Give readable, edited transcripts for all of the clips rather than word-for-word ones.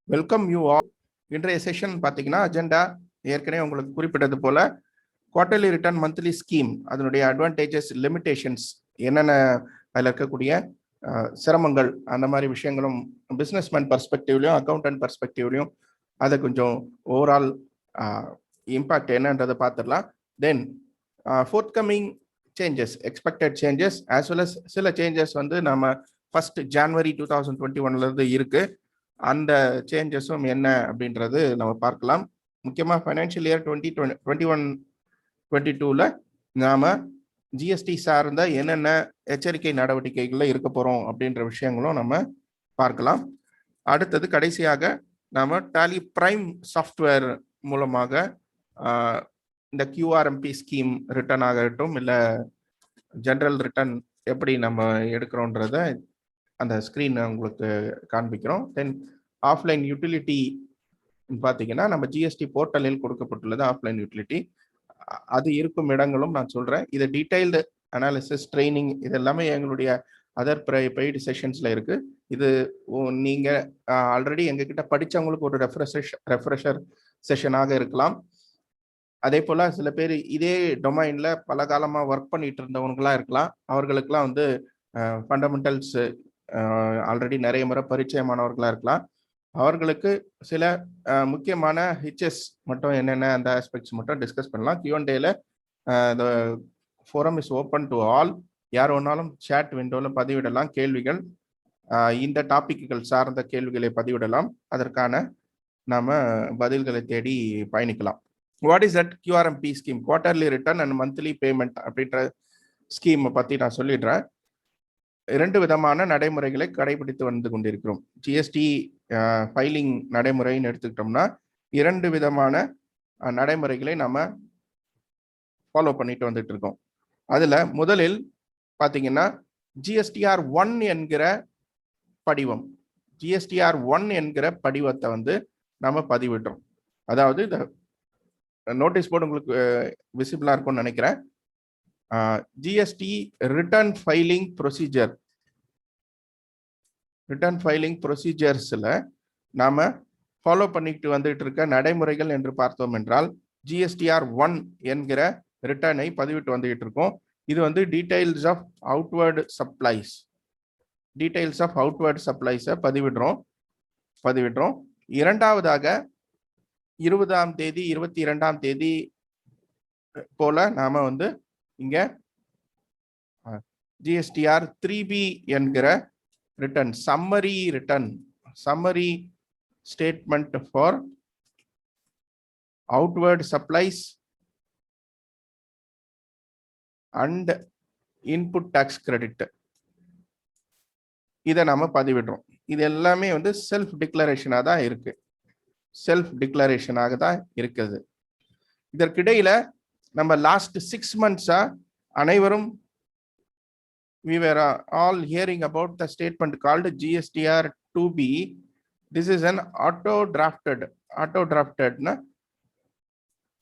Welcome you all. இன்றைய session பார்த்தீங்கன்னா agenda ஏற்கனவே உங்களுக்கு குறிப்பிட்டது போல குவார்டர்லி ரிட்டர்ன் மந்த்லி ஸ்கீம், அதனுடைய அட்வான்டேஜஸ், லிமிடேஷன்ஸ், என்னென்ன அதில் இருக்கக்கூடிய சிரமங்கள், அந்த மாதிரி விஷயங்களும் பிஸ்னஸ்மேன் பர்ஸ்பெக்டிவ்லையும் அக்கௌண்டன்ட் பர்ஸ்பெக்டிவ்லையும் அதை கொஞ்சம் ஓவரால் இம்பாக்ட் என்னன்றதை பார்த்துடலாம். Then forthcoming changes, expected changes as well as சில சேஞ்சஸ் வந்து நம்ம 1 January 2021 இருக்கு. அந்த சேஞ்சஸும் என்ன அப்படின்றது நம்ம பார்க்கலாம். முக்கியமாக ஃபைனான்ஷியல் இயர் 2021-22 நாம ஜிஎஸ்டி சார்ந்த என்னென்ன எச்சரிக்கை நடவடிக்கைகள்ல இருக்க போறோம் அப்படின்ற விஷயங்களும் நம்ம பார்க்கலாம். அடுத்தது கடைசியாக நாம டாலி பிரைம் சாஃப்ட்வேர் மூலமாக இந்த QRMP ஸ்கீம் ரிட்டர்ன் ஆகட்டும் இல்லை ஜென்ரல் ரிட்டர்ன் எப்படி நம்ம எடுக்கிறோன்றத அந்த ஸ்க்ரீன் உங்களுக்கு காண்பிக்கிறோம். தென் ஆஃப்லைன் யூட்டிலிட்டி பார்த்தீங்கன்னா நம்ம ஜிஎஸ்டி போர்ட்டலில் கொடுக்கப்பட்டுள்ளது ஆஃப்லைன் யூட்டிலிட்டி. அது இருக்கும் இடங்களும் நான் சொல்கிறேன். இது டீடைல்டு அனாலிசிஸ், ட்ரைனிங், இது எல்லாமே எங்களுடைய அதர் பெய்டு செஷன்ஸில் இருக்குது. இது நீங்கள் ஆல்ரெடி எங்ககிட்ட படித்தவங்களுக்கு ஒரு ரெஃப்ரெஷர் செஷனாக இருக்கலாம். அதே போல் சில பேர் இதே டொமைனில் பல காலமாக ஒர்க் பண்ணிட்டு இருந்தவங்களாக இருக்கலாம். அவர்களுக்கெல்லாம் வந்து ஃபண்டமெண்டல்ஸ் ஆல்ரெடி நிறைய முறை பரிச்சயமானவர்களாக இருக்கலாம். அவர்களுக்கு சில முக்கியமான ஹிச்சஸ் மட்டும் என்னென்ன அந்த ஆஸ்பெக்ட்ஸ் மட்டும் டிஸ்கஸ் பண்ணலாம். Q&Aல the forum is open to all. யார் வேணாலும் சேட் விண்டோவில் பதிவிடலாம். கேள்விகள், இந்த டாபிக்குகள் சார்ந்த கேள்விகளை பதிவிடலாம். அதற்கான நாம பதில்களை தேடி பயணிக்கலாம். What is that QRMP scheme? Quarterly return and monthly payment அப்படின்ற ஸ்கீமை பற்றி நான் சொல்லிடுறேன். 2 விதமான நடைமுறைகளை கடைபிடித்து வந்து கொண்டிருக்கிறோம். ஜிஎஸ்டி ஃபைலிங் நடைமுறைன்னு எடுத்துக்கிட்டோம்னா 2 விதமான நடைமுறைகளை நம்ம ஃபாலோ பண்ணிட்டு வந்துட்டு இருக்கோம். அதுல முதலில் பார்த்தீங்கன்னா GSTR 1 என்கிற படிவம், GSTR 1 என்கிற படிவத்தை வந்து நம்ம பதிவிடுறோம். அதாவது இந்த நோட்டீஸ் போர்டு உங்களுக்கு விசிபிளா இருக்கும்னு நினைக்கிறேன். GST return filing procedure, return filing ப்ரொசீஜர்ஸில் நாம் ஃபாலோ பண்ணிட்டு வந்துட்டு இருக்க நடைமுறைகள் என்று பார்த்தோம் என்றால் GSTR 1 என்கிற ரிட்டர்னை பதிவிட்டு வந்துகிட்டு இருக்கோம். இது வந்து details of outward supplies, details of outward சப்ளைஸை பதிவிடுறோம். இரண்டாவதாக 20ஆம் தேதி 22ஆம் தேதி போல நாம வந்து இங்க GSTR 3B என்கிற return, summary statement for outward supplies and input tax credit, இதை நாம பதிவிடுறோம். இது எல்லாமே வந்து செல்ஃப் டிக்ளரேஷனாக தான் இருக்கு, இருக்குது. இதற்கிடையில நம்ம லாஸ்ட் 6 months அனைவரும் we were all hearing about the statement called GSTR 2B. This is an auto drafted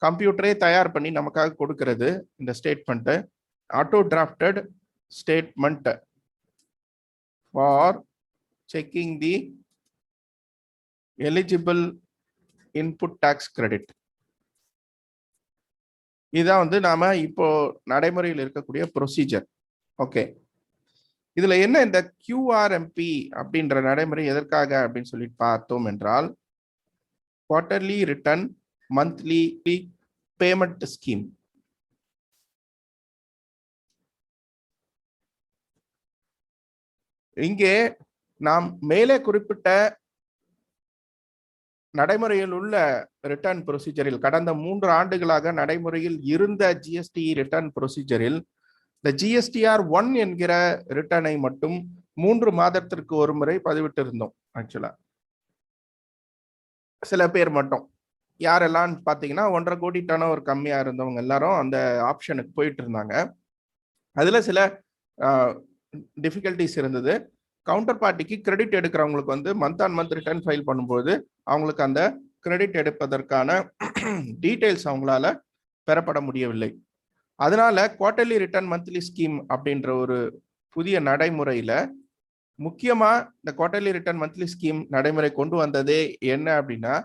கம்ப்யூட்டரே தயார் பண்ணி நமக்காக கொடுக்கிறது இந்த statement. Auto drafted statement for checking the eligible input tax credit. இதுதான் வந்து நாம இப்போ நடைமுறையில் இருக்கக்கூடிய ப்ரொசீஜர். ஓகே, இதுல என்ன இந்த QRMP அப்படின்ற நடைமுறை எதற்காக அப்படின்னு சொல்லி பார்த்தோம் என்றால் quarterly return monthly payment scheme. இங்கே நாம் மேலே குறிப்பிட்ட நடைமுறையில் உள்ள ரிட்டர்ன் ப்ரொசீஜரில் கடந்த 3 ஆண்டுகளாக நடைமுறையில் இருந்த GST ரிட்டர்ன் ப்ரொசீஜரில் இந்த GSTR 1 என்கிற ரிட்டர்னை மட்டும் 3 மாதத்திற்கு ஒரு முறை பதிவிட்டு இருந்தோம். ஆக்சுவலா சில பேர் மட்டும், யாரெல்லாம் பார்த்தீங்கன்னா 1.5 கோடி டர்ன் ஓவர் கம்மியா இருந்தவங்க எல்லாரும் அந்த ஆப்ஷனுக்கு போயிட்டு இருந்தாங்க. அதுல சில டிஃபிகல்டிஸ் இருந்தது. கவுண்டர் பார்ட்டிக்கு கிரெடிட் எடுக்கிறவங்களுக்கு வந்து month on month return file பண்ணும்போது அவங்களுக்கு அந்த கிரெடிட் எடுப்பதற்கான டீடைல்ஸ் அவங்களால பெறப்பட முடியவில்லை. அதனால குவார்டர்லி ரிட்டர்ன் மந்த்லி ஸ்கீம் அப்படின்ற ஒரு புதிய நடைமுறையில முக்கியமா இந்த குவார்டர்லி ரிட்டர்ன் மந்த்லி ஸ்கீம் நடைமுறை கொண்டு வந்ததே என்ன அப்படின்னா,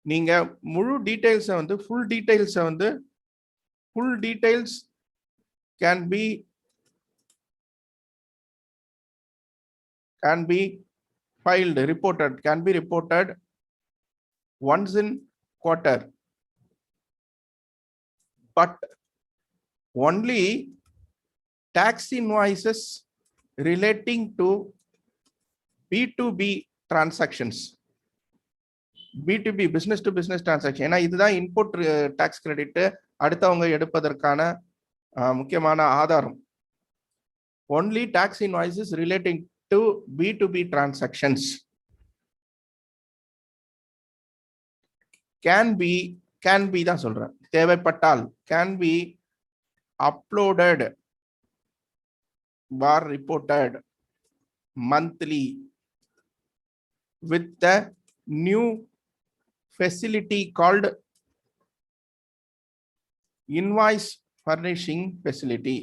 நீங்க முழு டீடைல்ஸை வந்து full details can be reported once in quarter, but only tax invoices relating to B2B transactions, B2B business to business transaction. ஏன்னா இதுதான் இன்புட் டாக்ஸ் கிரெடிட் அடுத்தவங்க எடுப்பதற்கான முக்கியமான ஆதாரம். only tax invoices relating to B2B transactions can be தான் சொல்றேன், தேவைப்பட்டால் can be uploaded or reported monthly with the new facility called invoice furnishing facility.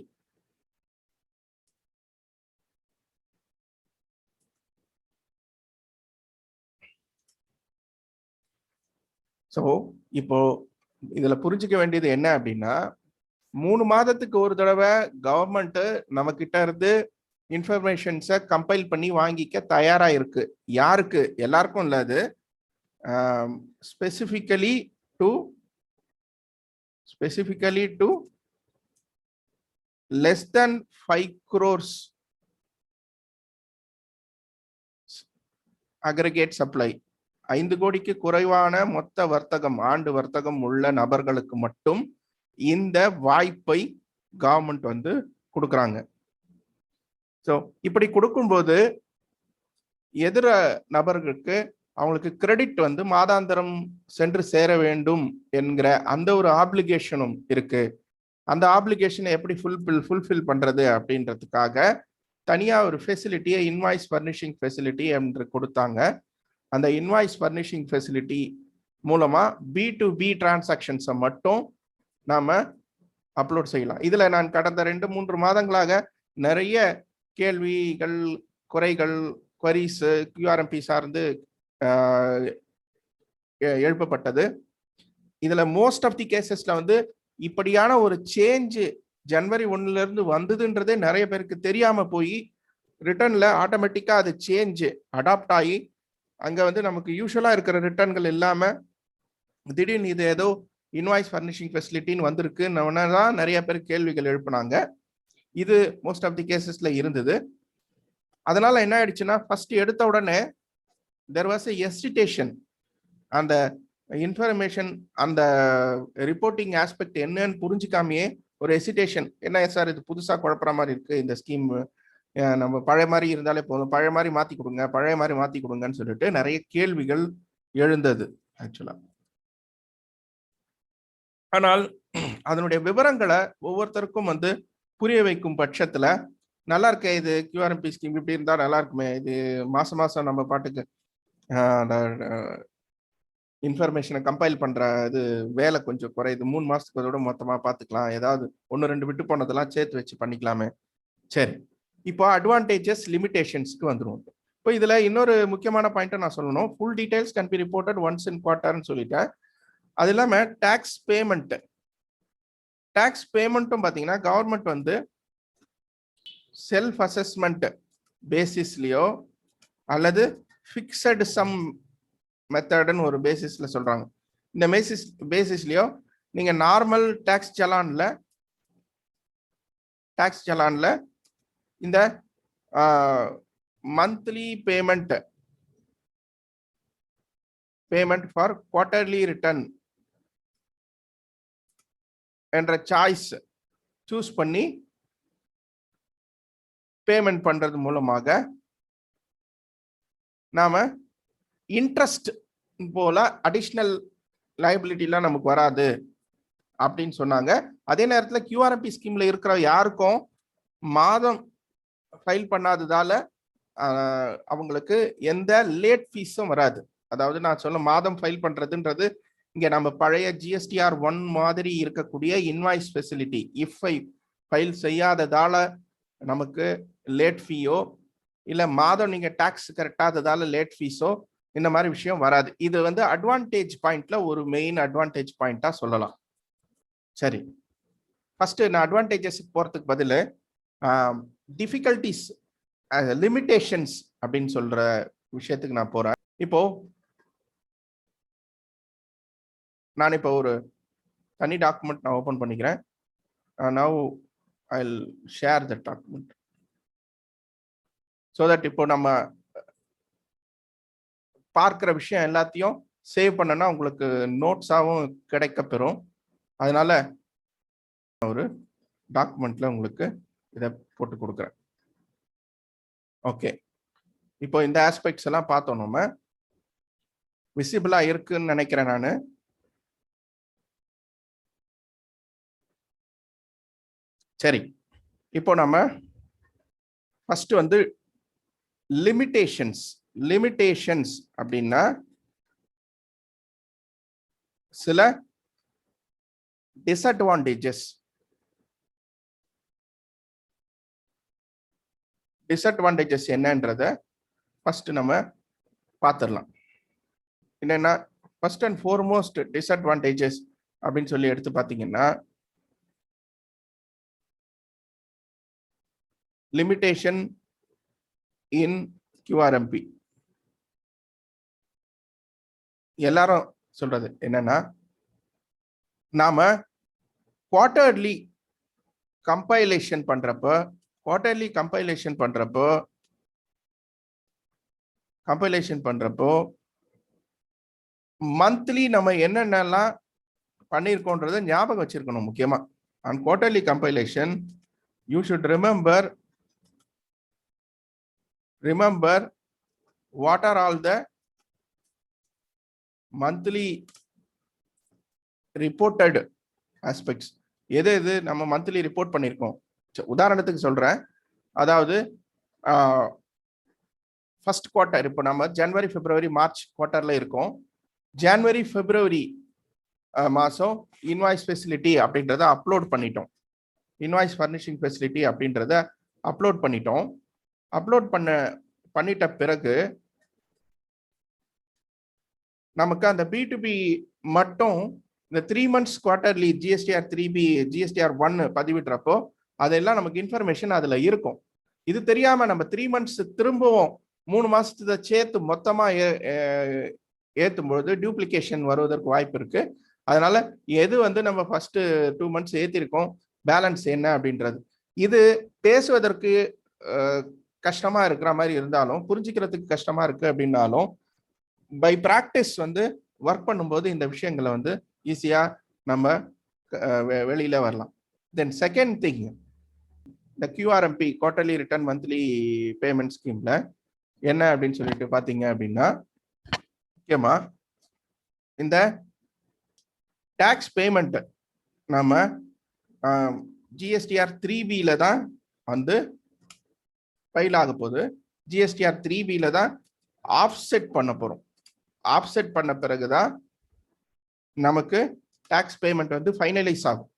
So இப்போ இதுல புரிஞ்சுக்க வேண்டியது என்ன அப்படின்னா, 3 மாதத்துக்கு ஒரு தடவை கவர்மெண்ட் நம்ம கிட்ட இருந்து இன்ஃபர்மேஷன்ஸை கம்பைல் பண்ணி வாங்கிக்க தயாரா இருக்கு. யாருக்கு? எல்லாருக்கும் இல்ல, அது specifically to less than 5 crores aggregate supply. 5 கோடிக்கு குறைவான மொத்த வர்த்தகம், ஆண்டு வர்த்தகம் உள்ள நபர்களுக்கு மட்டும் இந்த வாய்ப்பை கவர்மெண்ட் வந்து கொடுக்குறாங்க. ஸோ இப்படி கொடுக்கும்போது எதிர நபர்களுக்கு அவங்களுக்கு கிரெடிட் வந்து மாதாந்திரம் சென்று சேர வேண்டும் என்கிற அந்த ஒரு ஆப்ளிகேஷனும் இருக்கு. அந்த ஆப்ளிகேஷனை எப்படி ஃபுல்ஃபில் பண்றது அப்படின்றதுக்காக தனியா ஒரு ஃபெசிலிட்டியை இன்வாய்ஸ் ஃபர்னிஷிங் ஃபெசிலிட்டி என்று கொடுத்தாங்க. அந்த இன்வாய்ஸ் ஃபர்னிஷிங் ஃபெசிலிட்டி மூலமா B2B டிரான்சாக்ஷன்ஸை மட்டும் நாம அப்லோட் செய்யலாம். இதுல நான் கடந்த 2-3 மாதங்களாக நிறைய கேள்விகள், குறைகள், queries, QRMP சார்ந்து எழுப்பப்பட்டது. இதுல மோஸ்ட் ஆஃப் தி கேசஸ்ல வந்து இப்படியான ஒரு சேஞ்ச் ஜனவரி 1ல இருந்து வந்ததுன்றதே நிறைய பேருக்கு தெரியாம போய் ரிட்டர்ன்ல ஆட்டோமேட்டிக்கா அது சேஞ்ச் அடாப்ட் ஆகி அங்க வந்து நமக்கு யூஸ்வலா இருக்கிற ரிட்டர்ன்கள் இல்லாம திடீர்னு இது ஏதோ இன்வாய்ஸ் ஃபர்னிஷிங் ஃபெசிலிட்டின்னு வந்திருக்குன்னு தான் நிறைய பேர் கேள்விகள் எழுப்புனாங்க. இது மோஸ்ட் ஆஃப் தி கேசஸ்ல இருந்தது. அதனால என்ன ஆயிடுச்சுன்னா, ஃபர்ஸ்ட் எடுத்த உடனே there was a hesitation. அந்த இன்ஃபர்மேஷன், அந்த ரிப்போர்ட்டிங் ஆஸ்பெக்ட் என்னன்னு புரிஞ்சுக்காமையே ஒரு ஹெசிடேஷன். என்ன சார் இது புதுசா குழப்பற மாதிரி இருக்கு, இந்த ஸ்கீம் நம்ம பழைய மாதிரி இருந்தாலே போதும், பழைய மாதிரி மாத்தி கொடுங்கன்னு சொல்லிட்டு நிறைய கேள்விகள் எழுந்தது ஆக்சுவலா. ஆனால் அதனுடைய விவரங்களை ஒவ்வொருத்தருக்கும் வந்து புரிய வைக்கும் பட்சத்துல நல்லா இருக்கே, இது QRMP ஸ்கீம் இப்படி இருந்தா நல்லா இருக்குமே, இது மாசம் நம்ம பாட்டுக்கு இன்ஃபர்மேஷனை கம்பைல் பண்ற இது வேலை கொஞ்சம் குறையுது, 3 மாசத்துக்கு அதோட மொத்தமா பாத்துக்கலாம், ஏதாவது 1-2 விட்டு போனதெல்லாம் சேர்த்து வச்சு பண்ணிக்கலாமே. சரி, இப்போ அட்வான்டேஜஸ் லிமிடேஷன்ஸ்க்கு வந்துருவோம். இப்போ இதுல இன்னொரு முக்கியமான பாயிண்ட் நான் சொல்லணும். Full details can be reported once in குவார்ட்டர்னு சொல்லிட்டேன். அது இல்லாம டாக்ஸ் பேமெண்ட்டும் பாத்தீங்கன்னா கவர்மெண்ட் வந்து செல்ஃப் அசஸ்மெண்ட் பேசிஸ்லயோ அல்லது ஃபிக்ஸட் சம் மெத்தட்னு ஒரு பேசிஸ்ல சொல்றாங்க. இந்த பேசிஸ்லயோ நீங்க நார்மல் டாக்ஸ் சலான்ல இந்த monthly payment for quarterly return என்ற சாய்ஸ் சூஸ் பண்ணி பேமெண்ட் பண்றது மூலமாக நாம இன்ட்ரெஸ்ட் போல அடிஷனல் லைபிலிட்டிலாம் நமக்கு வராது அப்படின்னு சொன்னாங்க. அதே நேரத்தில் QRMP ஸ்கீம்ல இருக்கிற யாருக்கும் மாதம் ஃபைல் பண்ணாததால அவங்களுக்கு எந்த லேட் ஃபீஸும் வராது. அதாவது நான் சொல்ல மாதம் ஃபைல் பண்றதுன்றது இங்க நம்ம பழைய GSTR 1 மாதிரி இருக்கக்கூடிய இன்வாய்ஸ் ஃபெசிலிட்டி, இஃப் ஃபைல் செய்யாததால நமக்கு லேட் ஃபீயோ இல்ல மாதம் நீங்க டாக்ஸ் கரெக்டாததால லேட் ஃபீஸோ இந்த மாதிரி விஷயம் வராது. இது வந்து அட்வான்டேஜ் பாயிண்ட்ல ஒரு மெயின் அட்வான்டேஜ் பாயிண்டா சொல்லலாம். சரி, ஃபர்ஸ்ட் நான் அட்வான்டேஜஸ் போறதுக்கு பதில் டிஃபிகல்டிஸ் லிமிடேஷன்ஸ் அப்படின்னு சொல்ற விஷயத்துக்கு நான் போறேன். இப்போ நான் இப்போ ஒரு தனி டாக்குமெண்ட் நான் ஓபன் பண்ணிக்கிறேன். Now I will share the document so that இப்போ நம்ம பார்க்குற விஷயம் எல்லாத்தையும் சேவ் பண்ணனா உங்களுக்கு நோட்ஸாகவும் கிடைக்க பெறும். அதனால ஒரு டாக்குமெண்ட்ல உங்களுக்கு இதை போட்டு கொடுக்குறேன். ஓகே, இப்போ இந்த ஆஸ்பெக்ட்ஸ் எல்லாம் பார்த்தோம். நம்ம விசிபிளா இருக்குன்னு நினைக்கிறேன் நான். சரி, இப்போ நம்ம ஃபர்ஸ்ட் வந்து லிமிடேஷன்ஸ் அப்படின்னா சில டிஸ்அட்வான்டேஜஸ் என்னன்றத ஃபர்ஸ்ட் நம்ம பார்த்துடலாம். என்னன்னா ஃபர்ஸ்ட் அண்ட் ஃபார்மோஸ்ட் டிஸ்அட்வான்டேஜஸ் அப்படின்னு சொல்லி எடுத்து பார்த்தீங்கன்னா, லிமிடேஷன் இன் QRMP. எல்லாரும் சொல்றது என்னன்னா, நாம குவார்டர்லி கம்பைலேஷன் பண்றப்போ மந்த்லி நம்ம என்னென்னலாம் பண்ணியிருக்கோன்றதை ஞாபகம் வச்சிருக்கணும். முக்கியமா on quarterly compilation you should remember what are all the monthly reported aspects. எது நம்ம மந்த்லி ரிப்போர்ட் பண்ணியிருக்கோம். உதாரணத்துக்கு சொல்றேன், அதாவது ஃபர்ஸ்ட் குவார்ட்டர், இப்போ நம்ம ஜனவரி பிப்ரவரி மார்ச் குவார்ட்டர்ல இருக்கோம். ஜனவரி பிப்ரவரி மாசம் இன்வாய்ஸ் ஃபெசிலிட்டி அப்படின்றத அப்லோட் பண்ணிட்டோம். இன்வாய்ஸ் ஃபர்னிஷிங் ஃபெசிலிட்டி அப்படின்றத அப்லோட் பண்ணிட்ட பிறகு நமக்கு அந்த B2B மட்டும் இந்த 3 months quarterly GSTR 3B GSTR 1 பதிவிடுறப்போ அதெல்லாம் நமக்கு இன்ஃபர்மேஷன் அதுல இருக்கும். இது தெரியாம நம்ம 3 months திரும்பவும் 3 மாசத்தை சேர்த்து மொத்தமா ஏத்தும் பொழுது டூப்ளிகேஷன் வருவதற்கு வாய்ப்பு இருக்கு. அதனால எது வந்து நம்ம ஃபர்ஸ்ட் 2 months ஏத்திருக்கோம், பேலன்ஸ் என்ன அப்படின்றது, இது பேசுவதற்கு கஷ்டமா இருக்கிற மாதிரி இருந்தாலும், புரிஞ்சுக்கிறதுக்கு கஷ்டமா இருக்கு அப்படின்னாலும், பை பிராக்டிஸ் வந்து ஒர்க் பண்ணும்போது இந்த விஷயங்களை வந்து ஈஸியா நம்ம வெளியில வரலாம். தென் செகண்ட் திங், இந்த QRMP quarterly return monthly payment ஸ்கீம்ல என்ன அப்படின்னு சொல்லிட்டு பாத்தீங்க அப்படின்னா, முக்கியமா இந்த டாக்ஸ் பேமெண்ட் நம்ம GSTR 3Bல தான் வந்து ஃபைல் ஆக போகுது. GSTR 3Bல தான் ஆஃப்செட் பண்ண போறோம். ஆஃப்செட் பண்ண பிறகுதான் நமக்கு டாக்ஸ் பேமெண்ட் வந்து ஃபைனலைஸ் ஆகும்.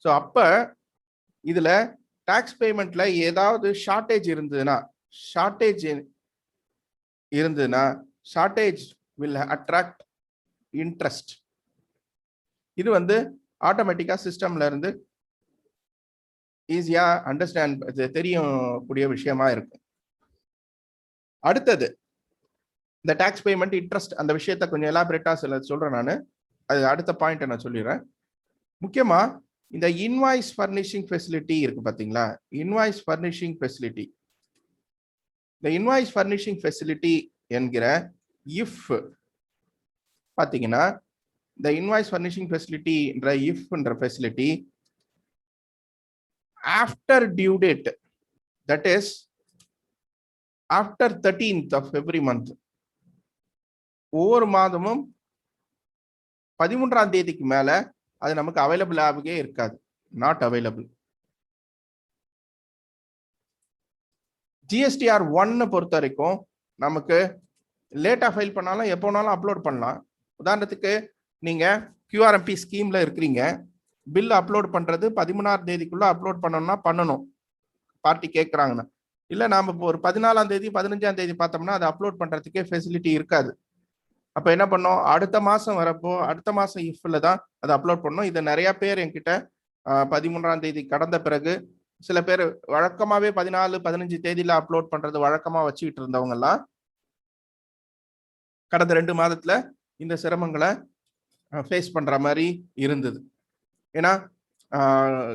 ஸோ அப்ப இதுல டாக்ஸ் பேமெண்ட்ல ஏதாவது ஷார்டேஜ் will attract interest. இது வந்து ஆட்டோமேட்டிக்கா சிஸ்டம்ல இருந்து ஈஸியா அண்டர்ஸ்டாண்ட் தெரியக்கூடிய விஷயமா இருக்கு. அடுத்தது இந்த டாக்ஸ் பேமெண்ட் இன்ட்ரெஸ்ட், அந்த விஷயத்த கொஞ்சம் எலாபரேட்டா சொல்றேன் நான். அது அடுத்த பாயிண்ட் நான் சொல்லிடுறேன். முக்கியமா இந்த இன்வாய்ஸ் ஃபர்னிஷிங் ஃபெசிலிட்டி இருக்கு பாத்தீங்களா, இன்வாய்ஸ் ஃபர்னிஷிங் ஃபெசிலிட்டி. இந்த இன்வாய்ஸ் ஃபர்னிஷிங் ஃபெசிலிட்டி என்கிற இஃப் பாத்தீங்கன்னா, இந்த இன்வாய்ஸ் ஃபர்னிஷிங் ஃபெசிலிட்டின்ற இஃப்ன்ற facility after due date, that is after 13th of every month, ஒவ்வொரு மாதமும் 13ஆம் தேதிக்கு மேல அது நமக்கு அவைலபிள் ஆகவே இருக்காது, நாட் அவைலபிள். GSTR 1 பொறுத்த வரைக்கும் நமக்கு லேட்டா ஃபைல் பண்ணாலும் எப்போனாலும் அப்லோட் பண்ணலாம். உதாரணத்துக்கு நீங்க QRMP ஸ்கீம்ல இருக்கிறீங்க, பில் அப்லோட் பண்றது 13ஆம் தேதிக்குள்ள அப்லோட் பண்ணணும்னா பண்ணணும், பார்ட்டி கேட்கறாங்கன்னா. இல்ல நாம இப்போ ஒரு 14ஆம் தேதி 15ஆம் தேதி பார்த்தோம்னா அதை அப்லோட் பண்றதுக்கே ஃபெசிலிட்டி இருக்காது. அப்ப என்ன பண்ணோம், அடுத்த மாசம் வரப்போ அடுத்த மாசம் இஃப்ல தான் அதை அப்லோட் பண்ணோம். இதை நிறைய பேர் என்கிட்ட 13ஆம் தேதி கடந்த பிறகு சில பேர் வழக்கமாவே 14 15 தேதியில அப்லோட் பண்றது வழக்கமா வச்சுக்கிட்டு இருந்தவங்க எல்லாம் கடந்த 2 மாதத்துல இந்த சிரமங்களை ஃபேஸ் பண்ற மாதிரி இருந்தது. ஏன்னா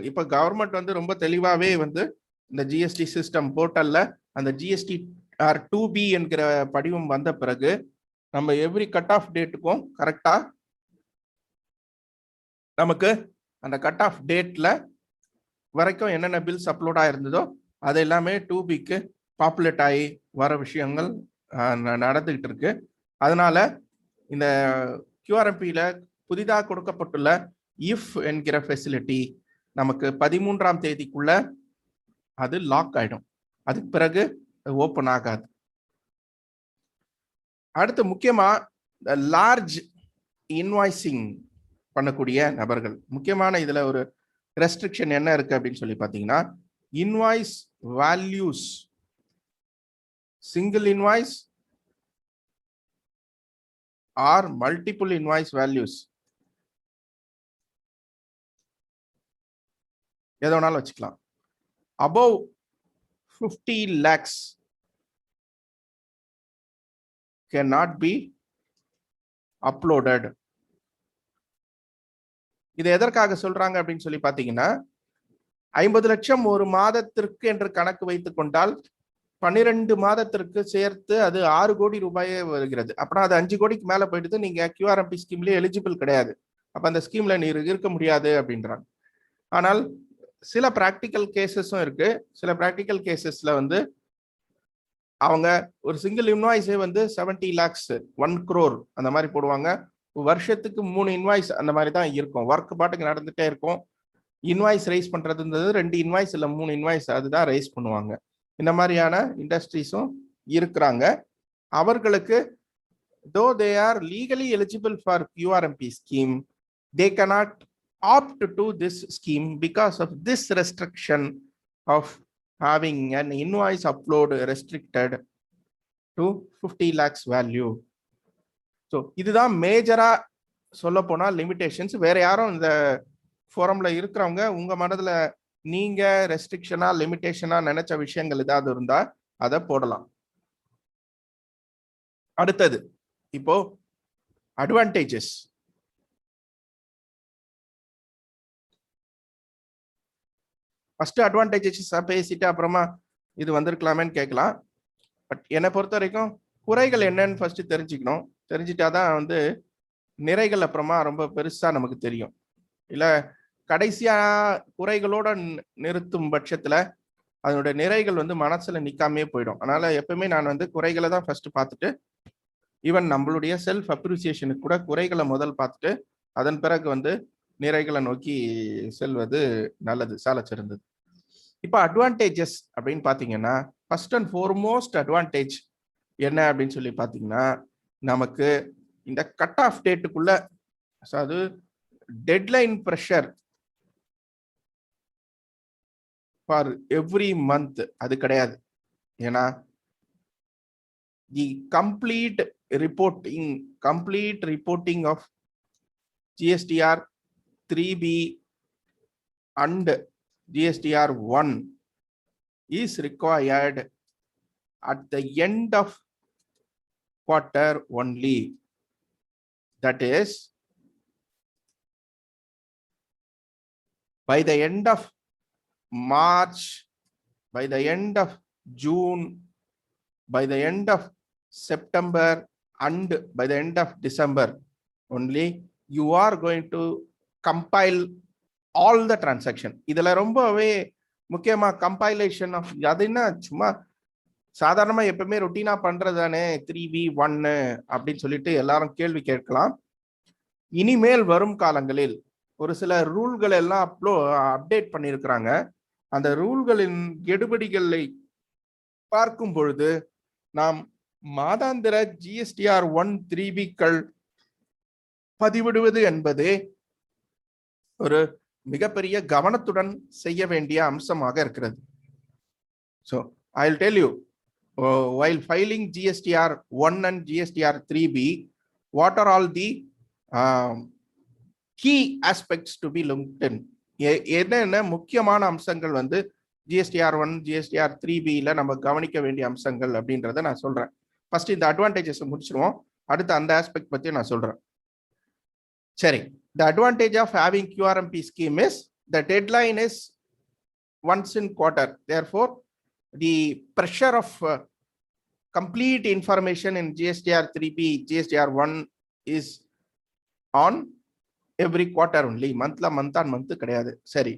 இப்ப கவர்மெண்ட் வந்து ரொம்ப தெளிவாவே வந்து இந்த ஜிஎஸ்டி சிஸ்டம் போர்ட்டல்ல அந்த ஜிஎஸ்டி ஆர் 2B என்கிற படிவம் வந்த பிறகு நம்ம எவ்ரி கட் ஆஃப் டேட்டுக்கும் கரெக்டா நமக்கு அந்த கட் ஆஃப் டேட்ல வரைக்கும் என்னென்ன பில்ஸ் அப்லோட் ஆயிருந்ததோ அது எல்லாமே 2Bக்கு பாப்புலேட் ஆகி வர விஷயங்கள் நடந்துகிட்டு இருக்கு. அதனால இந்த QRMPல புதிதாக கொடுக்கப்பட்டுள்ள இஃப் என்கிற ஃபெசிலிட்டி நமக்கு 13ஆம் தேதிக்குள்ள அது லாக் ஆயிடும். அதுக்கு பிறகு ஓப்பன் ஆகாது. அடுத்து முக்கியமா லார்ஜ் இன்வாய்சிங் பண்ணக்கூடிய நபர்கள் முக்கியமான இதுல ஒரு ரெஸ்ட்ரிக்ஷன் என்ன இருக்கு அப்படின்னு சொல்லி பாத்தீங்கன்னா, invoice values single invoice or multiple invoice values எதை வேணாலும் வச்சுக்கலாம். above 50 lakhs cannot be uploaded. இது எதற்காக சொல்றாங்க அப்படின்னு சொல்லி பாத்தீங்கன்னா, 50 லட்சம் ஒரு மாதத்திற்கு என்று கணக்கு வைத்துக் கொண்டால் 12 மாதத்திற்கு சேர்த்து அது 6 கோடி ரூபாயே வருகிறது. அப்படின்னா அது 5 கோடிக்கு மேல போயிடுது, நீங்க QRMP ஸ்கீம்லயே எலிஜிபிள் கிடையாது, அப்ப அந்த ஸ்கீம்ல நீர் இருக்க முடியாது அப்படின்றாங்க. ஆனால் சில பிராக்டிக்கல் கேசஸும் இருக்கு. சில பிராக்டிக்கல் கேசஸ்ல வந்து அவங்க ஒரு சிங்கிள் இன்வாய்ஸே வந்து 70 lakhs 1 crore அந்த மாதிரி போடுவாங்க. வருஷத்துக்கு 3 இன்வாய்ஸ் அந்த மாதிரி தான் இருக்கும். ஒர்க் பாட்டுக்கு நடந்துட்டே இருக்கும். இன்வாய்ஸ் ரைஸ் பண்றதுன்றது 2 இன்வாய்ஸ் இல்ல 3 இன்வாய்ஸ் அதுதான் ரைஸ் பண்ணுவாங்க. இந்த மாதிரியான இண்டஸ்ட்ரீஸும் இருக்கிறாங்க. அவர்களுக்கு though they are legally eligible for QRMP scheme, they cannot opt to this scheme because of this restriction of having an invoice upload restricted to 50 lakhs value. So இதுதான் மேஜரா சொல்ல போனா லிமிடேஷன்ஸ். வேற யாரும் இந்த ஃபோரம்ல இருக்கிறவங்க உங்க மனதுல நீங்க ரெஸ்ட்ரிக்ஷனா லிமிடேஷனா நினைச்ச விஷயங்கள் ஏதாவது இருந்தா அதை போடலாம். அடுத்தது இப்போ அட்வான்டேஜஸ். ஃபர்ஸ்ட் அட்வான்டேஜஸ் பேசிட்டு அப்புறமா இது வந்திருக்கலாமேன்னு கேட்கலாம். பட் என்னை பொறுத்த வரைக்கும் குறைகள் என்னன்னு ஃபர்ஸ்ட் தெரிஞ்சுக்கணும். தெரிஞ்சிட்டாதான் வந்து நிறைகள் அப்புறமா ரொம்ப பெருசா நமக்கு தெரியும். இல்ல கடைசியா குறைகளோட நிறுத்தும் பட்சத்துல அதனுடைய நிறைகள் வந்து மனசுல நிக்காமே போயிடும். அதனால எப்பவுமே நான் வந்து குறைகளை தான் ஃபர்ஸ்ட் பார்த்துட்டு, ஈவன் நம்மளுடைய செல்ஃப் அப்ரிசியேஷனுக்கு கூட குறைகளை முதல் பார்த்துட்டு அதன் பிறகு வந்து நிறைகளை நோக்கி செல்வது நல்லது, சால சிறந்தது. இப்போ அட்வான்டேஜஸ் அப்படின்னு பாத்தீங்கன்னா, ஃபர்ஸ்ட் அண்ட் ஃபார்மோஸ்ட் அட்வான்டேஜ் என்ன அப்படின்னு சொல்லி பாத்தீங்கன்னா, நமக்கு இந்த கட் ஆஃப் டேட்டுக்குள்ள, அதாவது deadline pressure for every month அது கிடையாது. ஏன்னா the complete reporting of GSTR 3B and GSTR 1 is required at the end of quarter only. That is, by the end of March, by the end of June, by the end of September, and by the end of December only, you are going to compile all the transaction. இதுல ரொம்பவே முக்கியமா compilation of, அது என்ன சும்மா சாதாரணமா எப்பவுமே ரொட்டீனா பண்றதானே 3V1 அப்படின்னு சொல்லிட்டு எல்லாரும் கேள்வி கேட்கலாம். இனிமேல் வரும் காலங்களில் ஒரு சில ரூல்கள் எல்லாம் அப்டேட் பண்ணியிருக்கிறாங்க. அந்த ரூல்களின் கெடுபிடிகளை பார்க்கும் பொழுது நாம் மாதாந்திர GSTR 1 3Bக்கள் பதிவிடுவது என்பது ஒரு மிகப்பெரிய கவனத்துடன் செய்ய வேண்டிய அம்சமாக இருக்கிறது. So I'll tell you, while filing GSTR 1 and GSTR 3B, what are all the key aspects to be looked in? என்னென்ன முக்கியமான அம்சங்கள் வந்து GSTR 1, GSTR 3Bல நம்ம கவனிக்க வேண்டிய அம்சங்கள் அப்படின்றத நான் சொல்றேன். ஃபர்ஸ்ட் இந்த அட்வான்டேஜஸ் முடிச்சிருவோம், அடுத்து அந்த ஆஸ்பெக்ட் பத்தி நான் சொல்றேன். சரி, the advantage of having QRMP scheme is the deadline is once in quarter. Therefore, the pressure of complete information in GSTR 3B, GSTR 1 is on every quarter only. month on month கிடையாது. சரி,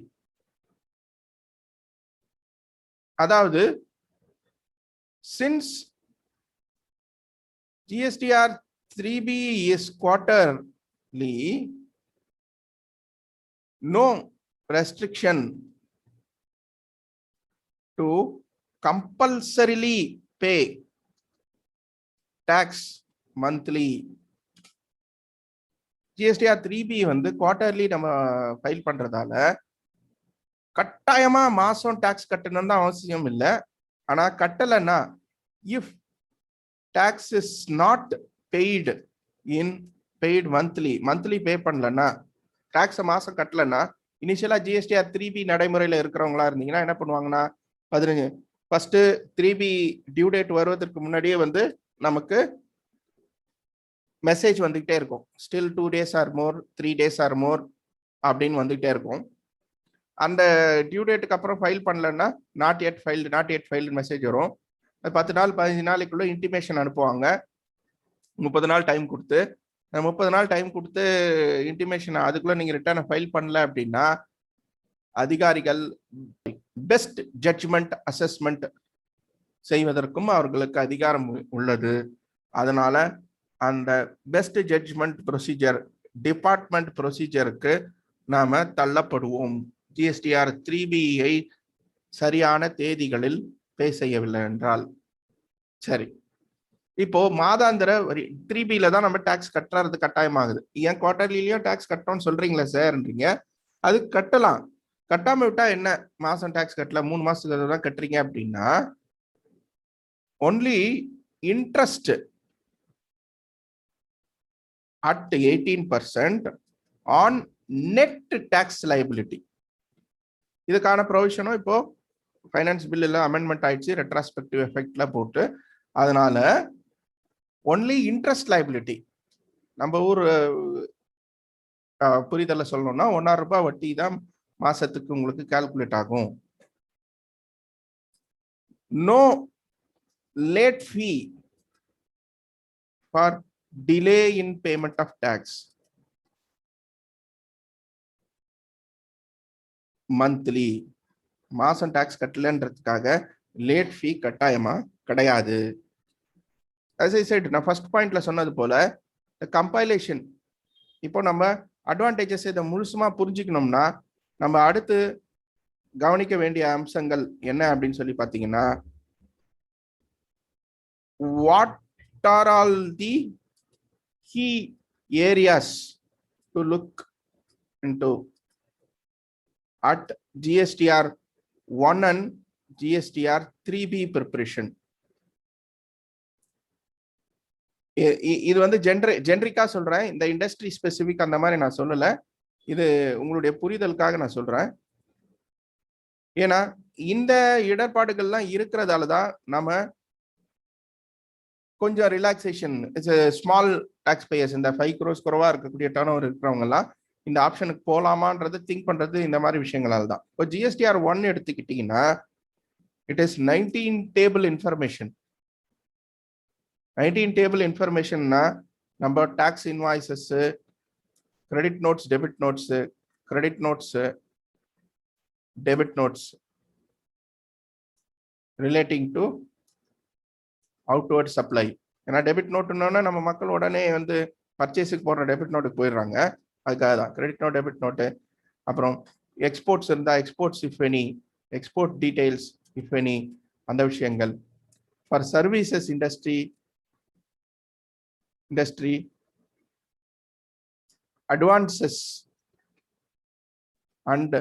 அதாவது since GSTR 3B is quarterly, no restriction to compulsorily pay tax monthly. GSTR 3B வந்து quarterly நம்ம file பண்றதால கட்டாயமா மாசம் tax கட்டணும் தான் அவசியம் இல்லை. ஆனா கட்டலைன்னா, if tax is not paid in paid monthly pay பண்ணலன்னா, டாக்ஸை மாசம் கட்டலைன்னா, இனிஷியலா GSTR 3B நடைமுறையில் இருக்கிறவங்களா இருந்தீங்கன்னா என்ன பண்ணுவாங்கன்னா, 15 ஃபர்ஸ்ட் 3B டியூ டேட் வருவதற்கு முன்னாடியே வந்து நமக்கு மெசேஜ் வந்துகிட்டே இருக்கும். ஸ்டில் 2 days ஆர் மோர், 3 days ஆர் மோர் அப்படின்னு வந்துகிட்டே இருக்கும். அந்த டியூ டேட்டுக்கு அப்புறம் ஃபைல் பண்ணலன்னா நாட் எட் ஃபைல்டு மெசேஜ் வரும். 10 நாள் 15 நாளைக்குள்ள இன்டிமேஷன் அனுப்புவாங்க. 30 நாள் டைம் கொடுத்து, 30 நாள் டைம் கொடுத்து இன்டிமேஷன் அதுக்குள்ள நீங்க ரிட்டர்னை ஃபைல் பண்ணல அப்படின்னா அதிகாரிகள் பெஸ்ட் ஜட்ஜ்மெண்ட் அசஸ்மெண்ட் செய்வதற்கும் அவர்களுக்கு அதிகாரம் உள்ளது. அதனால அந்த பெஸ்ட் ஜட்ஜ்மெண்ட் ப்ரொசீஜர், டிபார்ட்மெண்ட் ப்ரொசீஜருக்கு நாம தள்ளப்படுவோம். GSTR 3Bயை சரியான தேதிகளில் பே செய்யவில்லை என்றால். சரி, இப்போ மாதாந்திர வரி 3Bல தான் நம்ம டாக்ஸ் கட்டுறது கட்டாயமாகுது. ஏன் குவார்டர்லியும் டாக்ஸ் கட்டணும்னு சொல்றீங்களா சார்ன்றீங்க. அது கட்டலாம். கட்டாம விட்டா என்ன, மாசம் டாக்ஸ் கட்டல 3 மாசத்துக்கு தான் கட்டுறீங்க அப்படின்னா, only interest at 18% on net tax liability. இதுக்கான ப்ரொவிஷனும் இப்போ ஃபைனான்ஸ் பில்லில் அமெண்ட்மெண்ட் ஆயிடுச்சு, ரெட்ராஸ்பெக்டிவ் எஃபெக்ட்ல போட்டு. அதனால ஒன்லி இன்ட்ரெஸ்ட் லைபிலிட்டி, நம்ம ஊர் புரிதல சொல்லணும்னா 1,000 ரூபாய் வட்டி தான் மாசத்துக்கு உங்களுக்கு கால்குலேட் ஆகும். No late fee for delay in payment of tax monthly. மாசம் டாக்ஸ் கட்டலன்றதுக்காக லேட் ஃபீ கட்டாயமா கிடையாது. as I said, நான் ஃபர்ஸ்ட் பாயிண்ட்ல சொன்னது போல கம்பைலேஷன். இப்போ நம்ம அட்வான்டேஜஸ் இதை முழுசுமா புரிஞ்சுக்கணும்னா நம்ம அடுத்து கவனிக்க வேண்டிய அம்சங்கள் என்ன அப்படின்னு சொல்லி பார்த்தீங்கன்னா, what are all the key areas to look into at GSTR 1 and GSTR 3B preparation. இது வந்து ஜென்ரிக்கா சொல்றேன், இந்த இண்டஸ்ட்ரி ஸ்பெசிபிக் அந்த மாதிரி நான் சொல்லல. இது உங்களுடைய புரிதலுக்காக நான் சொல்றேன். ஏன்னா இந்த இடர்பாடுகள்லாம் இருக்கிறதால தான் நம்ம கொஞ்சம் ரிலாக்ஸேஷன், ஸ்மால் டாக்ஸ் பேயர்ஸ், இந்த 5 crores குறைவா இருக்கக்கூடிய டர்ன் ஓவர் இருக்கிறவங்க எல்லாம் இந்த ஆப்ஷனுக்கு போலாமான்றது திங்க் பண்றது இந்த மாதிரி விஷயங்களால தான். இப்போ GSTR 1 எடுத்துக்கிட்டீங்கன்னா it is 19 table information. 19 table இன்ஃபர்மேஷன்னா நம்ம tax invoices, credit notes, debit notes, credit notes, debit notes relating to outward supply. ஏன்னா டெபிட் நோட்டுன்னா நம்ம மக்கள் உடனே வந்து பர்ச்சேஸுக்கு போடுற டெபிட் நோட்டுக்கு போயிடுறாங்க. அதுக்காக தான் கிரெடிட் நோட், டெபிட் நோட்டு. அப்புறம் எக்ஸ்போர்ட்ஸ் இருந்தால் exports if any, export details if any, அந்த விஷயங்கள். For services industry advances and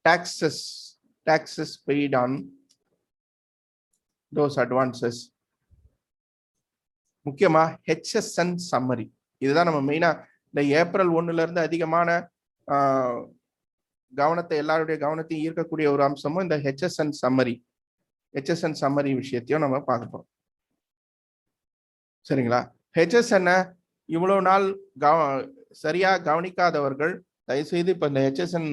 taxes paid on those advances. முக்கியமா HSN சம்மரி, இதுதான் நம்ம மெயினா இந்த ஏப்ரல் 1ல இருந்து அதிகமான கவனத்தை எல்லாருடைய கவனத்தையும் ஈர்க்கக்கூடிய ஒரு அம்சமும் இந்த HSN சம்மரி விஷயத்தையும் நம்ம பார்க்க போறோம். சரிங்களா? HSN இவ்வளவு நாள் சரியா கவனிக்காதவர்கள் தயவுசெய்து இப்ப இந்த HSN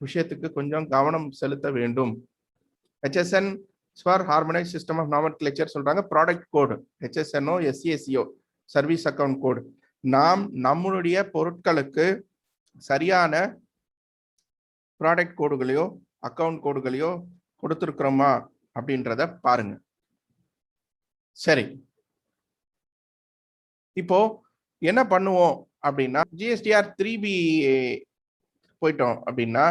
விஷயத்துக்கு கொஞ்சம் கவனம் செலுத்த வேண்டும். HSN for harmonise system of nomenclature சொல்றாங்க. Product code HSNO SCSO service account code. நாம் நம்மளுடைய பொருட்களுக்கு சரியான ப்ராடக்ட் கோடுகளையோ அக்கவுண்ட் கோடுகளையோ கொடுத்திருக்கிறோமா அப்படின்றத பாருங்க. சரி, இப்போ என்ன பண்ணுவோம் அப்படின்னா, GSTR 3B போயிட்டோம் அப்படின்னா,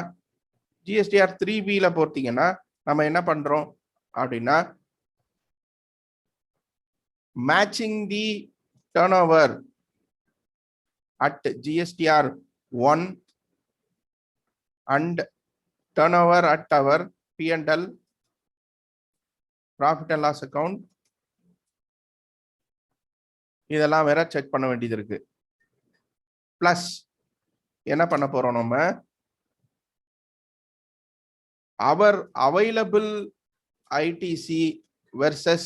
GSTR 3Bல போறீங்கன்னா நம்ம என்ன பண்றோம் அப்படின்னா, matching the turnover at GSTR 1 and turnover at our P&L profit and loss account, இதெல்லாம் வேற செக் பண்ண வேண்டியது இருக்கு. பிளஸ் என்ன பண்ண போறோம், நம்ம our available ITC versus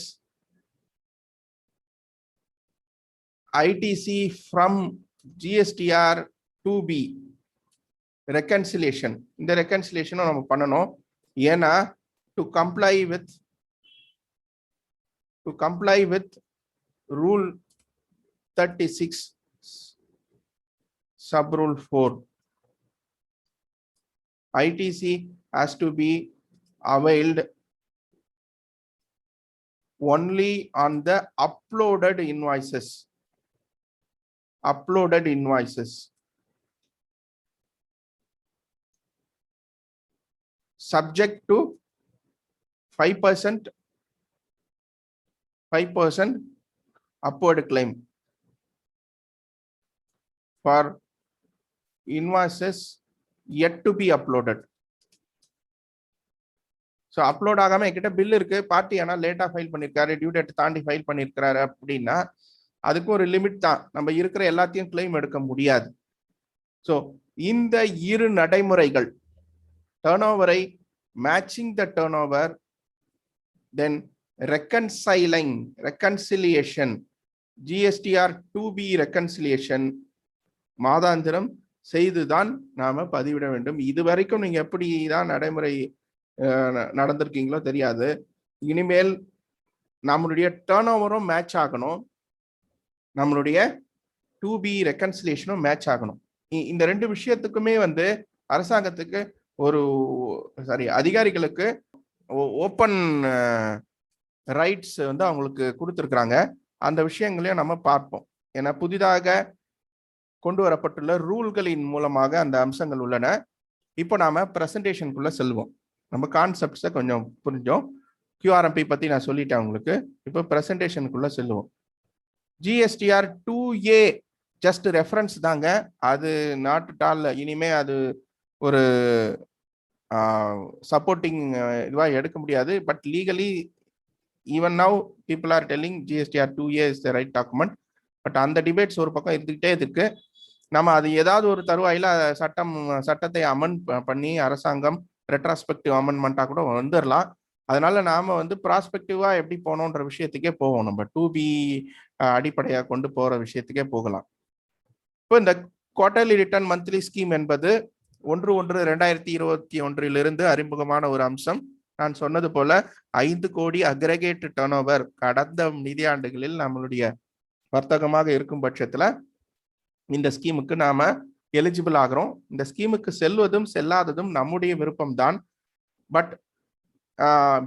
ITC from GSTR 2B reconciliation, இந்த reconciliation நம்ம பண்ணணும். ஏன்னா to comply with rule 36 sub rule 4, ITC has to be availed only on the uploaded invoices. Subject to 5% upward claim for invoices yet to be uploaded. So upload ஆகாம என்கிட்ட bill இருக்கு, party ஆனால் லேட்டா file பண்ணிருக்காரு, due date தாண்டி file பண்ணிருக்காரு அப்படின்னா அதுக்கு ஒரு லிமிட் தான். நம்ம இருக்கிற எல்லாத்தையும் கிளைம் எடுக்க முடியாது. ஸோ இந்த இரு நடைமுறைகள், டர்ன்ஓவரை matching the turnover, then reconciliation, GSTR 2B reconciliation மாதாந்திரம் செய்துதான் நாம பதிவிட வேண்டும். இதுவரைக்கும் நீங்க எப்படிதான் நடைமுறை நடந்திருக்கீங்களோ தெரியாது. இனிமேல் நம்மளுடைய டர்ன்ஓவரும் மேட்ச் ஆகணும், நம்மளுடைய 2B ரெக்கன்சிலியேஷனும் மேட்ச் ஆகணும். இந்த ரெண்டு விஷயத்துக்குமே அரசாங்கத்துக்கு அதிகாரிகளுக்கு ஓப்பன் ரைட்ஸ் அவங்களுக்கு கொடுத்துருக்குறாங்க. அந்த விஷயங்களையும் நம்ம பார்ப்போம். ஏன்னா புதிதாக கொண்டு வரப்பட்டுள்ள ரூல்களின் மூலமாக அந்த அம்சங்கள் உள்ளன. இப்போ நாம பிரசன்டேஷனுக்குள்ள செல்வோம். நம்ம கான்செப்ட்ஸை கொஞ்சம் புரிஞ்சோம். QRMP பத்தி நான் சொல்லிட்டேன் உங்களுக்கு. இப்போ பிரசன்டேஷனுக்குள்ள செல்லுவோம். GSTR 2A ஜஸ்ட் ரெஃபரன்ஸ் தாங்க, அது நாட் அட் ஆல். இனிமே அது ஒரு சப்போர்ட்டிங் இதுவாக எடுக்க முடியாது. But legally even now people are telling GSTR 2A is the right document. But அந்த டிபேட்ஸ் ஒரு பக்கம் இருந்துகிட்டே இருக்கு. நம்ம அது ஏதாவது ஒரு தருவாயில சட்டத்தை அமெண்ட் பண்ணி அரசாங்கம் ரெட்ராஸ்பெக்டிவ் அமெண்ட்மெண்டா கூட வந்துடலாம். அதனால நாம ப்ராஸ்பெக்டிவா எப்படி போனோன்ற விஷயத்துக்கே போவோம். நம்ம 2B அடிப்படையாக கொண்டு போற விஷயத்துக்கே போகலாம். இப்போ இந்த குவார்டர்லி ரிட்டர்ன் மந்த்லி ஸ்கீம் என்பது 1/1/2021 அறிமுகமான ஒரு அம்சம். நான் சொன்னது போல 5 கோடி அக்ரிகேட் டர்ன்ஓவர் கடந்த நிதியாண்டுகளில் நம்மளுடைய வர்த்தகமாக இருக்கும் பட்சத்துல இந்த ஸ்கீமுக்கு நாம எலிஜிபிள் ஆகிறோம். இந்த ஸ்கீமுக்கு செல்வதும் செல்லாததும் நம்முடைய விருப்பம்தான். But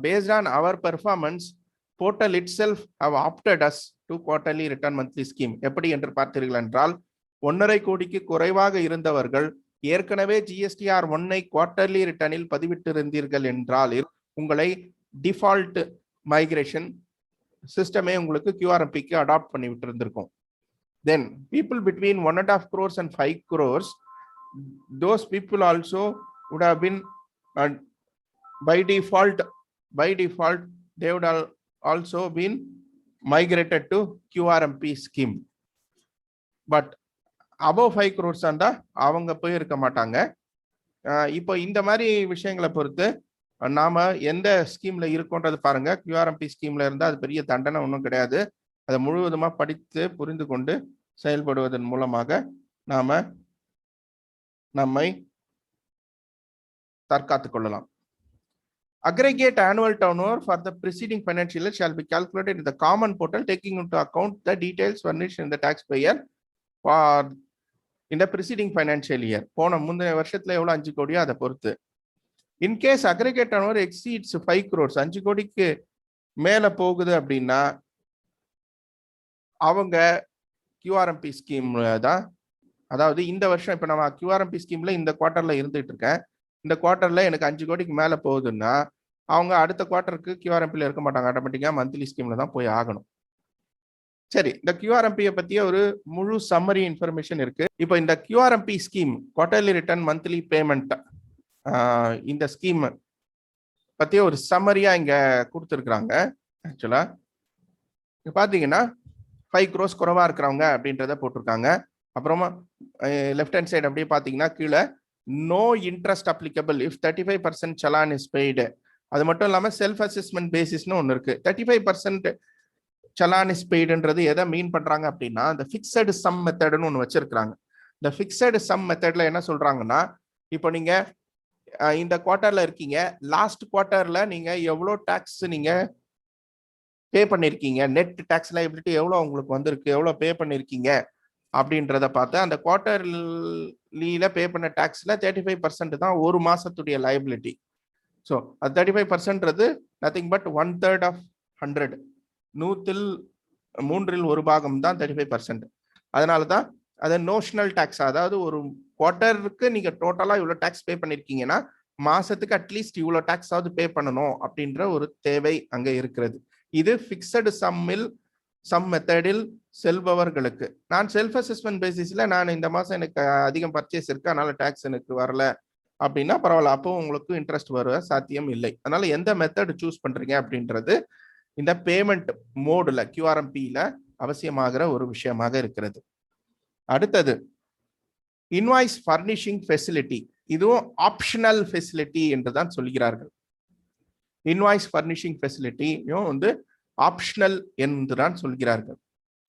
based on our performance, portal itself have opted us to quarterly return monthly scheme. எப்படி என்று பார்த்தீர்கள் என்றால் 1.5 கோடிக்கு குறைவாக இருந்தவர்கள் ஏற்கனவே GSTR 1 குவார்டர்லி ரிட்டர்னில் பதிவிட்டிருந்தீர்கள் என்றால் உங்களை டிஃபால்ட் மைக்ரேஷன் சிஸ்டமே உங்களுக்கு QRMPக்கு அடாப்ட் பண்ணி விட்டு இருந்திருக்கும். Then people between 1.5 crores and 5 crores, those people also would have been by default they would have also been migrated to QRMP scheme. But above 5 crores இருந்தா அவங்க போய் இருக்க மாட்டாங்க. இப்போ இந்த மாதிரி விஷயங்களை பொறுத்து நாம எந்த ஸ்கீம்ல இருக்கோன்றது பாருங்க. QRMP ஸ்கீம்ல இருந்தா அது பெரிய தண்டனை ஒன்றும் கிடையாது. அதை முழுவதுமா படித்து புரிந்து கொண்டு செயல்படுவதன் மூலமாக நாம நம்மை தற்காத்துக் கொள்ளலாம். Aggregate annual turnover for the preceding financial year shall be calculated in the common portal taking into account the details furnished in the taxpayer for in the preceding financial year. போன முந்தைய வருஷத்துல எவ்வளவு 5 கோடியோ அதை பொறுத்து. In case aggregate turnover exceeds 5 crores, 5 கோடிக்கு மேல போகுது அப்படின்னா அவங்க QRMP ஸ்கீம் தான். அதாவது இந்த வருஷம் இப்ப நம்ம QRMP ஸ்கீம்ல இந்த குவார்டர்ல இருந்துட்டு இருக்கேன். இந்த குவார்டர்ல எனக்கு 5 கோடிக்கு மேல போகுதுன்னா அவங்க அடுத்த குவார்டருக்கு QRMPல இருக்க மாட்டாங்க. ஆட்டோமேட்டிக்கா மந்த்லி ஸ்கீம்ல தான் போய் ஆகணும். சரி, இந்த QRMP பத்திய ஒரு முழு சம்மரி இன்ஃபர்மேஷன் இருக்கு. இப்போ இந்த QRMP scheme quarterly return monthly payment இந்த ஸ்கீம் பத்திய ஒரு சம்மரியா இங்க கொடுத்துருக்காங்க. ஆக்சுவலா பாத்தீங்கன்னா 5 crores குறைவா இருக்கிறவங்க அப்படின்றத போட்டிருக்காங்க. அப்புறமா லெஃப்ட் ஹேண்ட் சைடு அப்படியே பாத்தீங்கன்னா கீழே no interest applicable if 35% challan is paid. அது மட்டும் இல்லாம செல்ஃப் அசஸ்மெண்ட் பேசிஸ்னு ஒன்று இருக்கு. 35% சலான் இஸ் பெய்டுன்றது எதை மீன் பண்றாங்க அப்படின்னா இந்த ஃபிக்ஸடு சம் மெத்தட்னு ஒன்று வச்சிருக்காங்க. இந்த ஃபிக்ஸடு சம் மெத்தட்ல என்ன சொல்றாங்கன்னா, இப்போ நீங்க இந்த குவார்டர்ல இருக்கீங்க, லாஸ்ட் குவார்டர்ல நீங்க எவ்வளோ டாக்ஸ் நீங்க பே பண்ணிருக்கீங்க, நெட் டாக்ஸ் லைபிலிட்டி எவ்வளோ உங்களுக்கு வந்திருக்கு, எவ்வளோ பே பண்ணிருக்கீங்க அப்படின்றத பார்த்து அந்த குவார்டர்லியில பே பண்ண டாக்ஸ்ல 35% தான் ஒரு மாசத்துடைய லைபிலிட்டி. ஸோ அது 35% நத்திங் பட் 1/3 ஆஃப் 100, 100 தான் 35%. அதனால தான் அதை நோஷனல் டாக்ஸ், அதாவது ஒரு குவார்டருக்கு நீங்க டோட்டலா இவ்வளவு டாக்ஸ் பே பண்ணிருக்கீங்கன்னா மாசத்துக்கு அட்லீஸ்ட் இவ்வளவு டாக்ஸ் ஆவது பே பண்ணணும் அப்படின்ற ஒரு தேவை அங்க இருக்கிறது. இது ஃபிக்ஸடு சம் மெத்தடில் செல்பவர்களுக்கு. நான் செல்ஃப் அசஸ்மெண்ட் பேசிஸ்ல நான் இந்த மாசம் எனக்கு அதிகம் பர்ச்சேஸ் இருக்கு, அதனால டாக்ஸ் எனக்கு வரல அப்படின்னா பரவாயில்ல, அப்போ உங்களுக்கு இன்ட்ரெஸ்ட் வர சாத்தியம் இல்லை. அதனால எந்த மெத்தட் சூஸ் பண்றீங்க அப்படின்றது இந்த பேமெண்ட் மோடுல QRMPல அவசியமாகிற ஒரு விஷயமாக இருக்கிறது. அடுத்தது இன்வாய்ஸ் ஃபர்னிஷிங் ஃபெசிலிட்டி. இதுவும் ஆப்ஷனல் ஃபெசிலிட்டி என்று தான் சொல்கிறார்கள். இன்வாய்ஸ் ஃபர்னிஷிங் ஃபெசிலிட்டியும் வந்து ஆப்ஷனல் என்று தான் சொல்கிறார்கள்.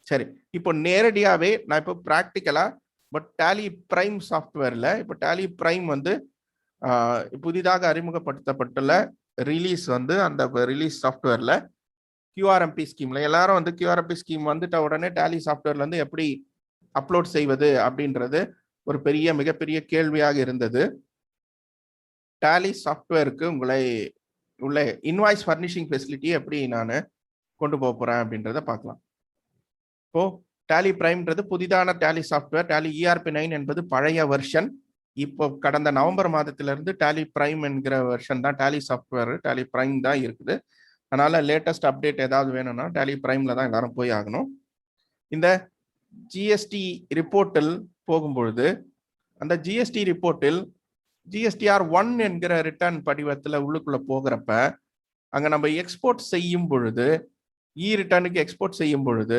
சரி, இப்போ நேரடியாவே நான் இப்போ பிராக்டிக்கலா பட் டேலி பிரைம் சாஃப்ட்வேர்ல இப்போ டேலி பிரைம் வந்து புதிதாக அறிமுகப்படுத்தப்பட்டுள்ள ரிலீஸ் வந்து அந்த ரிலீஸ் சாஃப்ட்வேர்ல QRMP ஸ்கீம்ல எல்லாரும் வந்து QRMP ஸ்கீம் வந்துட்ட உடனே டேலி சாஃப்ட்வேர்ல இருந்து எப்படி அப்லோட் செய்வது அப்படின்றது ஒரு மிகப்பெரிய கேள்வியாக இருந்தது. டேலி சாஃப்ட்வேருக்கு உள்ள இன்வாய்ஸ் ஃபர்னிஷிங் ஃபெசிலிட்டி எப்படி நான் கொண்டு போக போறேன் அப்படின்றத பார்க்கலாம். இப்போ டேலி பிரைம்ன்றது புதிதான டேலி சாஃப்ட்வேர். டேலி ERP9 என்பது பழைய வெர்ஷன். இப்போ கடந்த நவம்பர் மாதத்திலிருந்து டேலி பிரைம் என்கிற வெர்ஷன் தான் டேலி சாஃப்ட்வேர், டேலி பிரைம் தான் இருக்குது. அதனால லேட்டஸ்ட் அப்டேட் ஏதாவது வேணும்னா டேலி பிரைம்ல தான் எல்லாரும் போய் ஆகணும். இந்த GST ரிப்போர்ட்டில் போகும்பொழுது அந்த GST ரிப்போர்ட்டில் GSTR1 என்கிற ரிட்டர்ன் படிவத்துல உள்ளுக்குள்ள போகிறப்ப அங்க நம்ம எக்ஸ்போர்ட் செய்யும் பொழுது ரிட்டர்னுக்கு எக்ஸ்போர்ட் செய்யும் பொழுது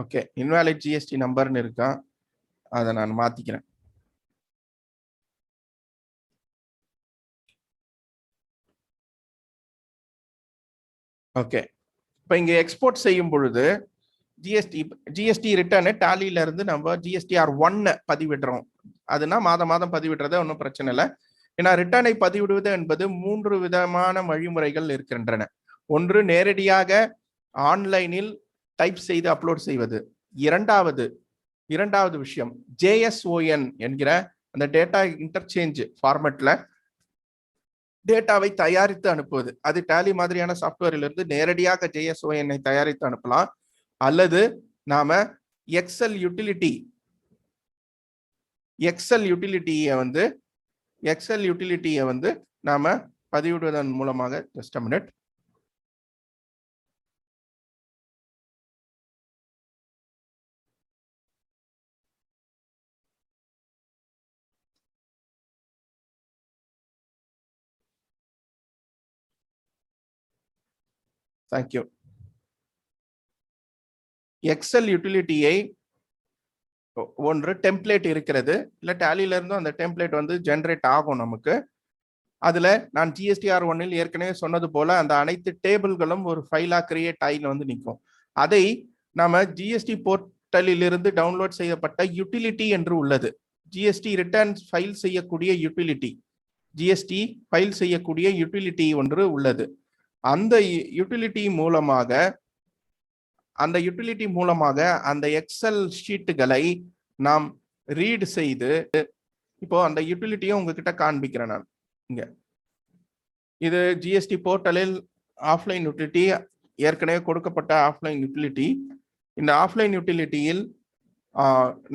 ஓகே இன்வாலிட் GST நம்பர்னு இருக்கா, அதை நான் மாத்திக்கிறேன். ஓகே, இப்போ இங்க எக்ஸ்போர்ட் செய்யும் பொழுது ஜிஎஸ்டி ரிட்டர்னு டாலியில இருந்து நம்ம GSTR1 பதிவிடுறோம். அதுனா மாதம் பதிவிடுறது ஒன்றும் பிரச்சனை இல்லை. ஏன்னா ரிட்டர்னை பதிவிடுவது என்பது 3 விதமான வழிமுறைகள் இருக்கின்றன. ஒன்று நேரடியாக ஆன்லைனில் டைப் செய்து அப்லோட் செய்வது. இரண்டாவது விஷயம் JSON என்கிற அந்த டேட்டா இன்டர்சேஞ்ச் ஃபார்மேட்ல டேட்டாவை தயாரித்து அனுப்புவது. அது டேலி மாதிரியான சாஃப்ட்வேரில் இருந்து நேரடியாக JSON தயாரித்து அனுப்பலாம். அல்லது நாம எக்ஸல் யூட்டிலிட்டியை வந்து நாம பதிவிடுவதன் மூலமாக just a minute. Thank you. Excel யூட்டிலிட்டியை ஒன்று டெம்ப்ளேட் இருக்கிறது, இல்லை டேலியில இருந்தும் அந்த டெம்ப்ளேட் வந்து ஜென்ரேட் ஆகும் நமக்கு. அதுல நான் GSTR1 ஏற்கனவே சொன்னது போல அந்த அனைத்து டேபிள்களும் ஒரு ஃபைலா கிரியேட் ஆகி வந்து நிற்கும். அதை நாம GST போர்ட்டலில் இருந்து டவுன்லோட் செய்யப்பட்ட யூட்டிலிட்டி என்று உள்ளது. GST ரிட்டர்ன்ஸ் ஃபைல் செய்யக்கூடிய யூட்டிலிட்டி, GST ஃபைல் செய்யக்கூடிய யூட்டிலிட்டி ஒன்று உள்ளது. அந்த யூட்டிலிட்டி மூலமாக அந்த எக்ஸல் ஷீட்டுகளை நாம் ரீட் செய்து, இப்போ அந்த யூட்டிலிட்டியை உங்ககிட்ட காண்பிக்கிறேன் நான். இங்க இது GST போர்ட்டலில் ஆஃப்லைன் யூட்டிலிட்டி, ஏற்கனவே கொடுக்கப்பட்ட ஆஃப்லைன் யூட்டிலிட்டி. இந்த ஆஃப்லைன் யூட்டிலிட்டியில்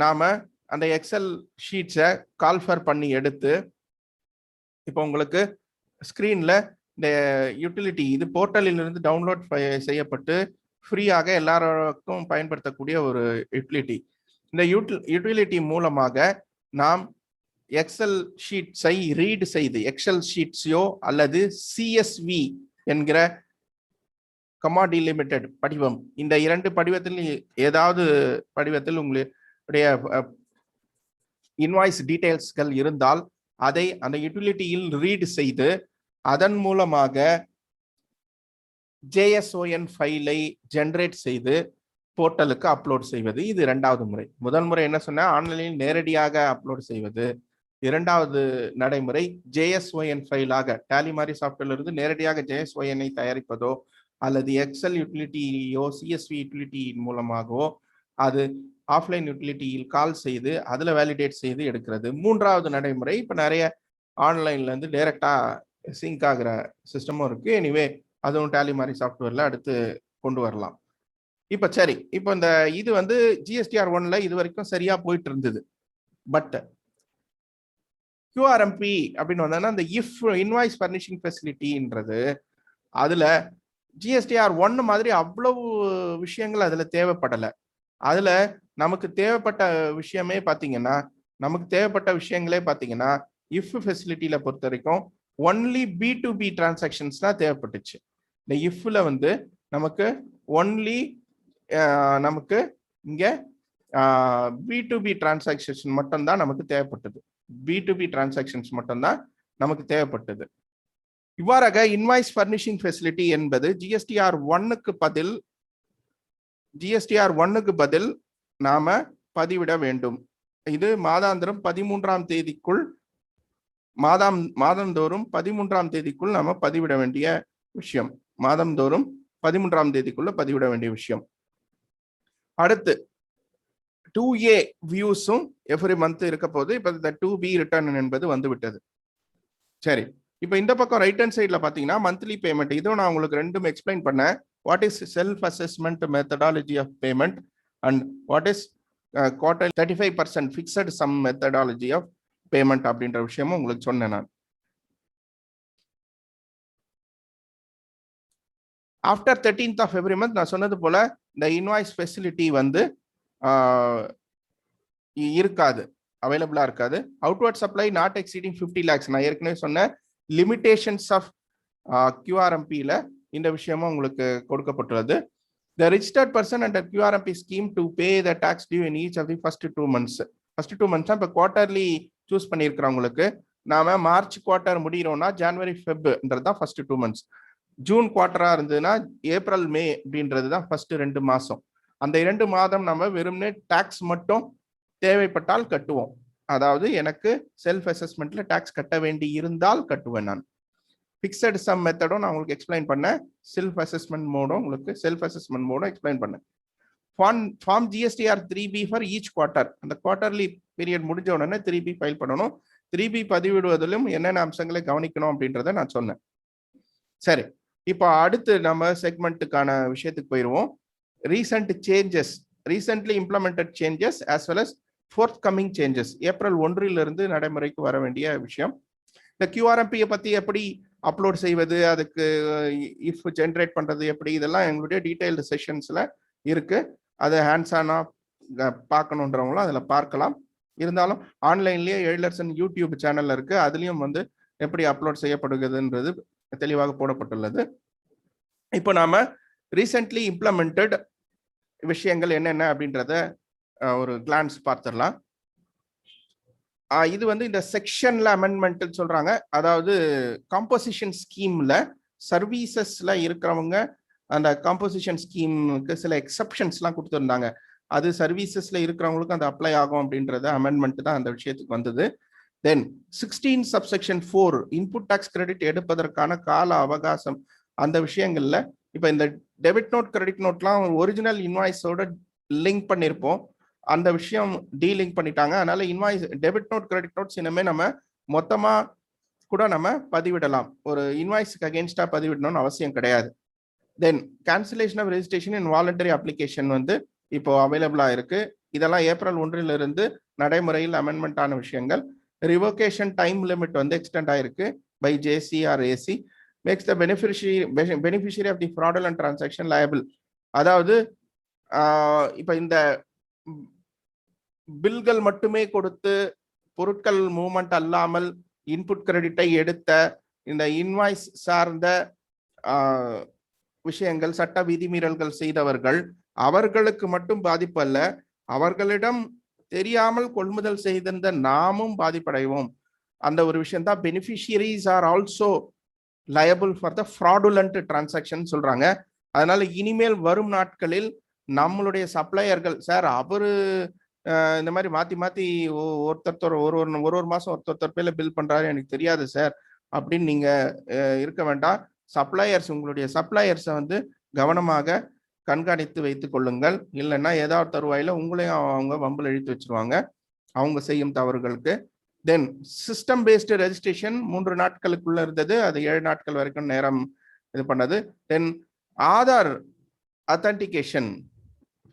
நாம அந்த எக்ஸல் ஷீட்ஸை கால்ஃபர் பண்ணி எடுத்து, இப்போ உங்களுக்கு ஸ்கிரீன்ல இந்த யூட்டிலிட்டி இது போர்ட்டலில் இருந்து டவுன்லோட் செய்யப்பட்டு ஃப்ரீயாக எல்லாருக்கும் பயன்படுத்தக்கூடிய ஒரு யூட்டிலிட்டி. இந்த யூட்டிலிட்டி மூலமாக நாம் எக்ஸல் ஷீட்ஸை ரீட் செய்து, எக்ஸல் ஷீட்ஸையோ அல்லது CSV என்கிற கமா டிலிமிட்டட் படிவம், இந்த இரண்டு படிவத்தில் ஏதாவது படிவத்தில் உங்களுடைய இன்வாய்ஸ் டீடைல்ஸ்கள் இருந்தால் அதை அந்த யூட்டிலிட்டியில் ரீட் செய்து அதன் மூலமாக JSON ஃபைலை ஜெனரேட் செய்து போர்ட்டலுக்கு அப்லோட் செய்வது. இது இரண்டாவது முறை. முதல் முறை என்ன சொன்னா, ஆன்லைனில் நேரடியாக அப்லோட் செய்வது. இரண்டாவது நடைமுறை JSON ஃபைலாக டேலி மாதிரி சாஃப்ட்வேர்ல இருந்து நேரடியாக JSON-ஐ தயாரிப்பதோ அல்லது எக்ஸல் யூட்டிலிட்டியோ CSV யூட்டிலிட்டி மூலமாகவோ அது ஆஃப்லைன் யூட்டிலிட்டியில் கால் செய்து அதில் வேலிடேட் செய்து எடுக்கிறது. மூன்றாவது நடைமுறை இப்போ நிறைய ஆன்லைன்ல இருந்து டைரக்டா சிங்க் ஆகிற சிஸ்டமும் இருக்கு. எனிவே அதுவும் டேலி மாதிரி சாஃப்ட்வேர்ல அடுத்து கொண்டு வரலாம். இப்போ சரி, இப்போ இந்த இது வந்து GSTR1 இது வரைக்கும் சரியா போயிட்டு இருந்தது. பட் QRMP அப்படின்னு வந்தா இந்த இன்வாய்ஸ் ஃபர்னிஷிங் ஃபெசிலிட்டின்றது அதுல GSTR1 மாதிரி அவ்வளவு விஷயங்கள் அதுல தேவைப்படலை. அதுல நமக்கு தேவைப்பட்ட விஷயமே பாத்தீங்கன்னா, இஃப் ஃபெசிலிட்டியில பொறுத்த வரைக்கும் ஒன்லி B2B டிரான்சாக்ஷன்ஸ் தான் தேவைப்பட்டுச்சு. இந்த இஃப்ல வந்து நமக்கு ஒன்லி நமக்கு இங்க B2B டிரான்சாக்ஷன் மட்டும்தான் நமக்கு தேவைப்பட்டது. B2B டிரான்சாக்ஷன்ஸ் மட்டும்தான் நமக்கு தேவைப்பட்டது. இவ்வாறாக இன்வாய்ஸ் ஃபர்னிஷிங் ஃபெசிலிட்டி என்பது GSTR1க்கு பதில் நாம பதிவிட வேண்டும். இது மாதாந்திரம் 13ஆம் தேதிக்குள் மாதந்தோறும் 13ஆம் தேதிக்குள் நாம பதிவிட வேண்டிய விஷயம். மாதந்தோறும் 13ஆம் தேதிக்குள்ள பதிவிட வேண்டிய விஷயம். அடுத்து 2A வியூஸும் எவ்ரி மந்த் இருக்க போது. இப்ப இந்த 2B ரிட்டர்ன் என்பது வந்து விட்டது. சரி, இப்போ இந்த பக்கம் ரைட் ஹேண்ட் சைட்ல பாத்தீங்கன்னா மந்த்லி பேமெண்ட். இதுவும் நான் உங்களுக்கு ரெண்டும் எக்ஸ்பிளைன் பண்ணேன். What is self assessment methodology of payment and what is quarterly 35% fixed sum methodology of payment அப்படின்ற விஷயமும் உங்களுக்கு சொன்னேன் நான். After 13th of every month நான் சொன்னது போல இந்த இன்வாய்ஸ் ஃபெசிலிட்டி வந்து இருக்காது, அவைலபிளா இருக்காது. Outward supply not exceeding 50 lakhs. நான் ஏற்கனவே சொன்ன லிமிடேஷன்ஸ் ஆஃப் QRMP-ல இந்த விஷயமும் உங்களுக்கு கொடுக்கப்பட்டுள்ளது. The registered person under QRMP scheme to pay the tax due in each of the first 2 months. First 2 months இப்போ குவார்டர்லி சூஸ் பண்ணியிருக்கிறவங்களுக்கு நாம மார்ச் குவார்டர் முடிகிறோம்னா ஜனவரி ஃபெப்ன்றது தான் ஃபர்ஸ்ட் 2 months. ஜூன் குவார்டரா இருந்ததுன்னா ஏப்ரல் மே அப்படின்றது தான் ஃபர்ஸ்ட் 2 மாசம். அந்த 2 மாதம் நம்ம வெறும்னே டாக்ஸ் மட்டும் தேவைப்பட்டால் கட்டுவோம். அதாவது எனக்கு செல்ஃப் அசஸ்மெண்ட்ல டாக்ஸ் கட்ட வேண்டி இருந்தால் கட்டுவேன் நான். ஃபிக்ஸட் சம் மெத்தடும் நான் உங்களுக்கு எக்ஸ்பிளைன் பண்ணேன். செல்ஃப் அசஸ்மெண்ட் மோடும் எக்ஸ்பிளைன் பண்ணேன். Form GSTR 3B for each quarter. அந்த குவார்டர்லி பீரியட் முடிஞ்ச உடனே 3B ஃபைல் பண்ணணும். 3B பதிவிடுவதிலும் என்னென்ன அம்சங்களை கவனிக்கணும் அப்படின்றத நான் சொன்னேன். சரி, இப்போ அடுத்து நம்ம செக்மெண்ட்டுக்கான விஷயத்துக்கு போயிடுவோம். Recently implemented changes as well as forthcoming changes. April 1 நடைமுறைக்கு வர வேண்டிய விஷயம். இந்த QRMP-யை பத்தி எப்படி அப்லோட் செய்வது, அதுக்கு இஃப் ஜென்ரேட் பண்றது எப்படி, இதெல்லாம் எங்களுடைய டீடைல்டு செஷன்ஸ்ல இருக்கு. அதை ஹேண்ட்ஸ் ஆனா பார்க்கணுன்றவங்களும் அதில் பார்க்கலாம். இருந்தாலும் ஆன்லைன்லேயே எழிலரசன் யூடியூப் சேனல்ல இருக்கு, அதுலயும் வந்து எப்படி அப்லோட் செய்யப்படுகிறதுன்றது தெளிவாக போடப்பட்டுள்ளது. இப்போ நாம ரீசென்ட்லி இம்ப்ளிமெண்டட் விஷயங்கள் என்னென்ன அப்படின்றத ஒரு கிளான்ஸ் பார்த்துடலாம். இது வந்து இந்த செக்ஷன்ல அமெண்ட்மெண்ட் சொல்றாங்க. அதாவது காம்போசிஷன் ஸ்கீம்ல சர்வீசஸ்ல இருக்கிறவங்க அந்த காம்போசிஷன் ஸ்கீமுக்கு சில எக்ஸப்ஷன்ஸ்லாம் கொடுத்துருந்தாங்க. அது சர்வீசஸ்ல இருக்கிறவங்களுக்கு அந்த அப்ளை ஆகும் அப்படின்றது அமெண்ட்மெண்ட் தான் அந்த விஷயத்துக்கு வந்தது. Then 16 subsection 4 input tax credit எடுப்பதற்கான கால அவகாசம் அந்த விஷயங்கள்ல இப்ப இந்த டெபிட் நோட் கிரெடிட் நோட்லாம் ஒரிஜினல் இன்வாய்ஸோட லிங்க் பண்ணியிருப்போம். அந்த விஷயம் டீலிங்க் பண்ணிட்டாங்க. அதனால invoice debit note credit notes இனிமே நம்ம மொத்தமா கூட நம்ம பதிவிடலாம். ஒரு இன்வாய்ஸ்க்கு அகேன்ஸ்டா பதிவிடணும்னு அவசியம் கிடையாது. Then cancellation of registration in voluntary application வந்து இப்போ அவைலபிளா இருக்கு. இதெல்லாம் ஏப்ரல் 1 நடைமுறையில் அமெண்ட்மெண்ட் ஆன விஷயங்கள். ரிவோகேஷன் டைம் லிமிட் வந்து எக்ஸ்டெண்ட் ஆயிருக்கு by JC or AC makes the beneficiary of the fraudulent transaction liable. அதாவது இப்போ இந்த பில்கள் மட்டுமே கொடுத்து பொருட்கள் மூவ்மெண்ட் அல்லாமல் இன்புட் கிரெடிட்டை எடுத்த இந்த இன்வாய்ஸ் சார்ந்த விஷயங்கள் சட்ட விதிமீறல்கள் செய்தவர்கள் அவர்களுக்கு மட்டும் பாதிப்பு அல்ல, அவர்களிடம் தெரியாமல் கொள்முதல் செய்திருந்த நாமும் பாதிப்படைவோம். அந்த ஒரு விஷயம் தான் beneficiaries are also liable for the fraudulent transaction சொல்றாங்க. அதனால இனிமேல் வரும் நாட்களில் நம்மளுடைய சப்ளையர்கள் சார் அவரு இந்த மாதிரி மாத்தி மாத்தி ஒருத்தர் ஒரு மாசம் ஒருத்தர் பேர்ல பில் பண்றாரு எனக்கு தெரியாது சார் அப்படின்னு நீங்க இருக்க வேண்டாம். சப்ளையர்ஸ் உங்களுடைய சப்ளையர்ஸை வந்து கவனமாக கண்காணித்து வைத்துக் கொள்ளுங்கள். இல்லைன்னா ஏதாவது தருவாயில உங்களையும் அவங்க வம்பில் இழுத்து வச்சிருவாங்க அவங்க செய்யும் தவறுகளுக்கு. தென் சிஸ்டம் பேஸ்டு ரெஜிஸ்ட்ரேஷன் 3 நாட்களுக்குள்ள இருந்தது, அது 7 நாட்கள் வரைக்கும் நேரம் இது பண்ணது. தென் ஆதார் அத்தன்டிகேஷன்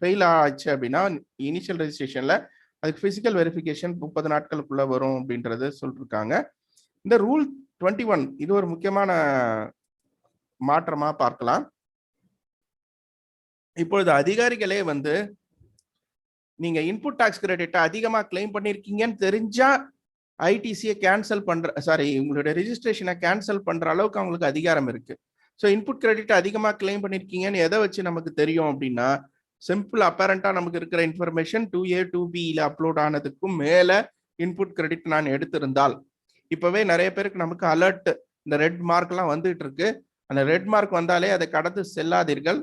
ஃபெயில் ஆச்சு அப்படின்னா இனிஷியல் ரெஜிஸ்ட்ரேஷன்ல அதுக்கு பிசிக்கல் வெரிஃபிகேஷன் 30 நாட்களுக்குள்ள வரும் அப்படின்றது சொல்லிருக்காங்க. இந்த ரூல் 21 இது ஒரு முக்கியமான மாற்றமா பார்க்கலாம். இப்பொழுது அதிகாரிகளே வந்து நீங்க இன்புட் டாக்ஸ் கிரெடிட்டை அதிகமா கிளைம் பண்ணிருக்கீங்கன்னு தெரிஞ்சா ஐடிசியை கேன்சல் உங்களுடைய ரெஜிஸ்ட்ரேஷனை கேன்சல் பண்ற அளவுக்கு அவங்களுக்கு அதிகாரம் இருக்கு. ஸோ இன்புட் கிரெடிட் அதிகமா கிளைம் பண்ணிருக்கீங்கன்னு எதை வச்சு நமக்கு தெரியும் அப்படின்னா சிம்பிள் அப்பரண்டா நமக்கு இருக்கிற இன்ஃபர்மேஷன் 2A 2Bல அப்லோட் ஆனதுக்கும் மேல இன்புட் கிரெடிட் நான் எடுத்திருந்தால், இப்பவே நிறைய பேருக்கு நமக்கு அலர்ட் இந்த ரெட் மார்க் எல்லாம் வந்துட்டு இருக்கு. அந்த ரெட் மார்க் வந்தாலே அதை கடந்து செல்லாதீர்கள்.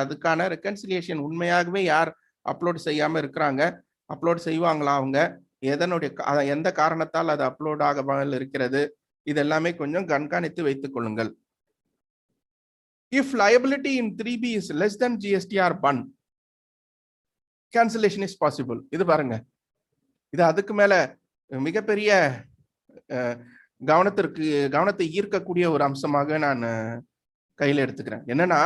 அதுக்கான ரெக்கன்சிலியேஷன் உண்மையாகவே யார் அப்லோட் செய்யாம இருக்கிறாங்க, அப்லோட் செய்வாங்களா, அவங்க எந்த காரணத்தால் அது அப்லோட் ஆகாமல் இருக்கிறது, இதெல்லாமே கொஞ்சம் கண்காணித்து வைத்துக் கொள்ளுங்கள். If liability in 3B is less than GSTR 1, cancellation is possible. இது பாருங்க, இது அதுக்கு மேல மிகப்பெரிய கவனத்தை ஈர்க்கக்கூடிய ஒரு அம்சமாக நான் கையில எடுத்துக்கிறேன். என்னன்னா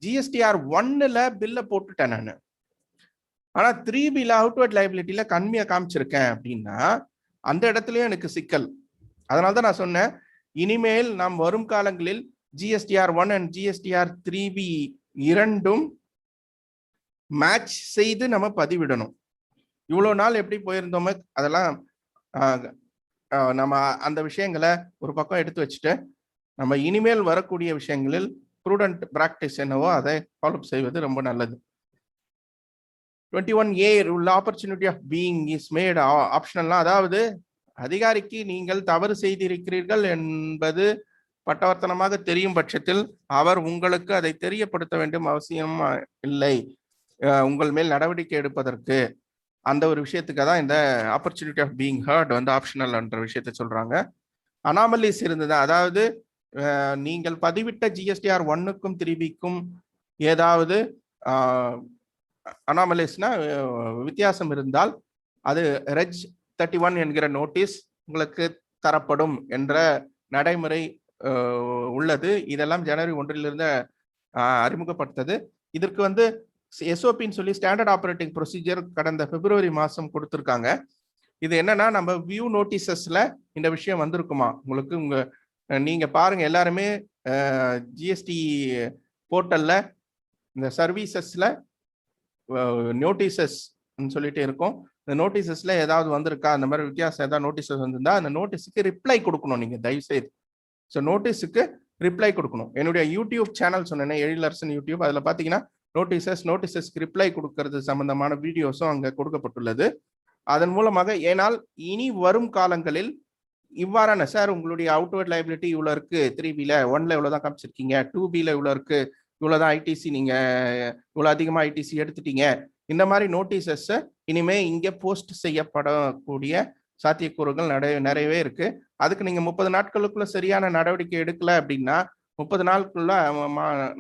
GSTR 1ல பில்ல போட்டுட்டேன் நான், ஆனா 3Bல அவுட்வர்ட் லைபிலிட்டியில கம்மியா காமிச்சிருக்கேன் அப்படின்னா அந்த இடத்துலயும் எனக்கு சிக்கல். அதனாலதான் நான் சொன்னேன், இனிமேல் நாம் வரும் காலங்களில் GSTR 1 and GSTR 3B இரண்டும் மேட்ச் செய்து நம்ம பதிவிடணும். இவ்வளவு நாள் எப்படி போயிருந்தோமோ அதெல்லாம் நம்ம அந்த விஷயங்களை ஒரு பக்கம் எடுத்து வச்சுட்டு நம்ம இனிமேல் வரக்கூடிய விஷயங்களில் ப்ரூடென்ட் பிராக்டிஸ் என்னவோ அதை ஃபாலோ செய்வது ரொம்ப நல்லது. 21A rule opportunity of being is made optional. அதாவது அதிகாரிக்கு நீங்கள் தவறு செய்திருக்கிறீர்கள் என்பது பட்டவர்த்தனமாக தெரியும் பட்சத்தில் அவர் உங்களுக்கு அதை தெரியப்படுத்த வேண்டும் அவசியம் இல்லை. உங்கள் மேல் நடவடிக்கை எடுப்பதற்கு அந்த ஒரு விஷயத்துக்கு தான் இந்த ஆப்பர்ச்சுனிட்டி ஆஃப் பீயிங் ஹர்ட் வந்து ஆப்ஷனல் என்ற விஷயத்தை சொல்றாங்க. அனாமலிஸ் இருந்தது, அதாவது நீங்கள் பதிவிட்ட GSTR 1க்கும் 3Bக்கும் ஏதாவது அனாமலிஸ்னா வித்தியாசம் இருந்தால் அது ரெஜ் 31 என்கிற நோட்டீஸ் உங்களுக்கு தரப்படும் என்ற நடைமுறை உள்ளது. இதெல்லாம் ஜனவரி 1 அறிமுகப்படுத்தது. இதற்கு வந்து SOPன்னு சொல்லி ஸ்டாண்டர்ட் ஆப்பரேட்டிங் ப்ரொசீஜர் கடந்த பிப்ரவரி மாதம் கொடுத்துருக்காங்க. இது என்னன்னா நம்ம வியூ நோட்டீசஸ்ல இந்த விஷயம் வந்திருக்குமா உங்களுக்கு, நீங்க பாருங்க எல்லாருமே GST போர்ட்டல்ல இந்த சர்வீசஸ்ல நோட்டீசஸ் சொல்லிட்டு இருக்கும். இந்த நோட்டீசஸ்ல ஏதாவது வந்திருக்கா, அந்த மாதிரி வித்தியாசம் ஏதாவது நோட்டீசஸ் வந்திருந்தா அந்த நோட்டீஸுக்கு ரிப்ளை கொடுக்கணும் நீங்க தயவு செய்து. ஸோ நோட்டீஸுக்கு ரிப்ளை கொடுக்கணும். என்னுடைய யூடியூப் சேனல் சொன்னேன், எழிலரசன் யூடியூப், அதில் பார்த்தீங்கன்னா நோட்டீசஸ்க்கு ரிப்ளை கொடுக்கறது சம்பந்தமான வீடியோஸும் அங்கே கொடுக்கப்பட்டுள்ளது. அதன் மூலமாக ஏனால் இனி வரும் காலங்களில் இவ்வாறான சார் உங்களுடைய அவுட்வர்ட் லைபிலிட்டி இவ்வளோ இருக்கு, 3Bல 1ல இவ்வளோ தான் காமிச்சிருக்கீங்க, 2Bல இவ்வளோ இருக்கு, இவ்வளோதான் ஐடிசி, நீங்க இவ்வளோ அதிகமாக ஐடிசி எடுத்துட்டீங்க, இந்த மாதிரி நோட்டீசஸ் இனிமே இங்கே போஸ்ட் செய்யப்படக்கூடிய சாத்தியக்கூறுகள் நிறையவே இருக்கு. அதுக்கு நீங்க 30 நாட்களுக்குள்ள சரியான நடவடிக்கை எடுக்கல அப்படின்னா 30 நாளுக்குள்ள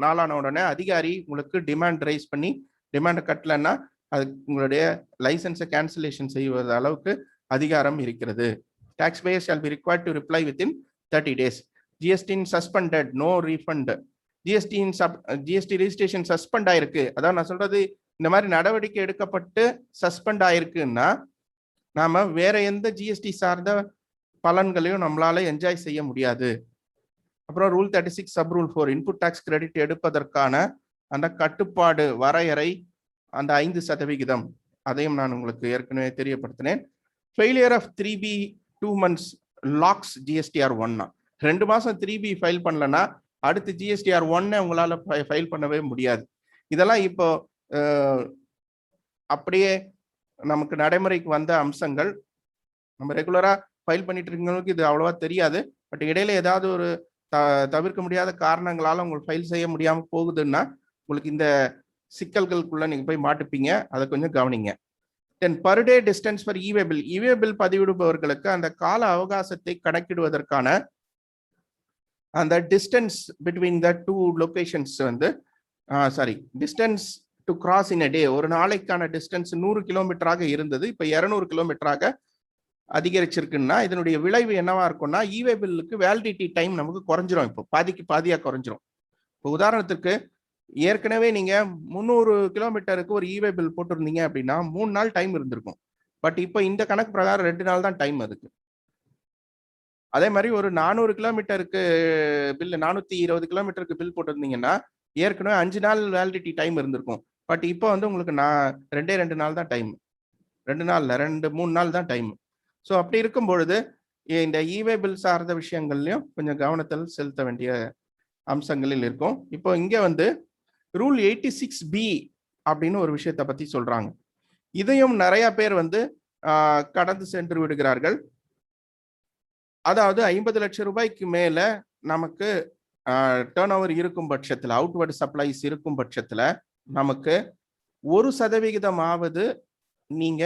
நாளான உடனே அதிகாரி உங்களுக்கு டிமாண்ட் ரைஸ் பண்ணி டிமாண்ட் கட்டலன்னா அது உங்களுடைய லைசன்ஸை கேன்சலேஷன் செய்வது அளவுக்கு அதிகாரம் இருக்கிறது. Taxpayers shall be required to reply within 30 days. GST suspended, no refund. GST registration suspend ஆயிருக்கு. அதான் நான் சொல்றது, இந்த மாதிரி நடவடிக்கை எடுக்கப்பட்டு சஸ்பெண்ட் ஆயிருக்குன்னா நாம வேற எந்த ஜிஎஸ்டி சார்ந்த பலன்களையும் நம்மளால என்ஜாய் செய்ய முடியாது. அப்புறம் rule 36 sub rule 4 input tax credit எடுப்பதற்கான அந்த கட்டுப்பாடு வரையறை அந்த 5%, அதையும் நான் உங்களுக்கு ஏற்கனவே தெரியப்படுத்தினேன். Failure of 3B 2 months locks GSTR 1. 2 மாசம் 3B ஃபைல் பண்ணலன்னா அடுத்து GSTR 1 உங்களால ஃபைல் பண்ணவே முடியாது. இதெல்லாம் இப்போ அப்படியே நமக்கு நடைமுறைக்கு வந்த அம்சங்கள். நம்ம ரெகுலரா ஃபைல் பண்ணிட்டு இருக்கவங்களுக்கு இது அவ்வளவா தெரியாது. பட் இடையில ஏதாவது ஒரு தவிர்க்க முடியாத காரணங்களால உங்களுக்கு ஃபைல் செய்ய முடியாம போகுதுன்னா உங்களுக்கு இந்த சிக்கல்களுக்குள்ள நீங்க போய் மாட்டுப்பீங்க. அதை கொஞ்சம் கவனிங்க. Then per day distance for e way bill பதிவிடுபவர்களுக்கு அந்த கால அவகாசத்தை கணக்கிடுவதற்கான அந்த distance between the 2 locations distance to cross in a day, ஒரு நாளைக்கான டிஸ்டன்ஸ் 100 கிலோமீட்டராக இருந்தது, இப்போ 200 கிலோமீட்டராக அதிகரிச்சிருக்குன்னா இதனுடைய விளைவு என்னவா இருக்கும்னா இவே பில்லுக்கு வேலிடிட்டி டைம் நமக்கு குறைஞ்சிரும். இப்போ பாதியா குறைஞ்சிரும். இப்போ உதாரணத்துக்கு ஏற்கனவே நீங்க 300 கிலோமீட்டருக்கு ஒரு இவே பில் போட்டிருந்தீங்க அப்படின்னா 3 நாள் டைம் இருந்திருக்கும். பட் இப்போ இந்த கணக்கு பிரகாரம் 2 நாள் தான் டைம் அதுக்கு. அதே மாதிரி ஒரு 400 கிலோமீட்டருக்கு பில், 420 கிலோமீட்டருக்கு பில் போட்டிருந்தீங்கன்னா ஏற்கனவே 5 நாள் வேலிடிட்டி டைம் இருந்திருக்கும். பட் இப்போ உங்களுக்கு 2 நாள் தான் டைம், 2 நாள் 3 நாள் தான் டைம். ஸோ அப்படி இருக்கும் பொழுது இந்த இவே பில் சார்ந்த விஷயங்கள்லையும் கொஞ்சம் கவனத்தில் செலுத்த வேண்டிய அம்சங்களில் இருக்கும். இப்போ இங்க ரூல் 86B அப்படின்னு ஒரு விஷயத்தை பத்தி சொல்றாங்க. இதையும் நிறைய பேர் கடந்து சென்று விடுகிறார்கள். அதாவது 50 லட்சம் ரூபாய்க்கு மேல நமக்கு டர்ன் ஓவர் இருக்கும் பட்சத்தில், அவுட்வர்ட் சப்ளைஸ் இருக்கும் பட்சத்துல நமக்கு 1% நீங்க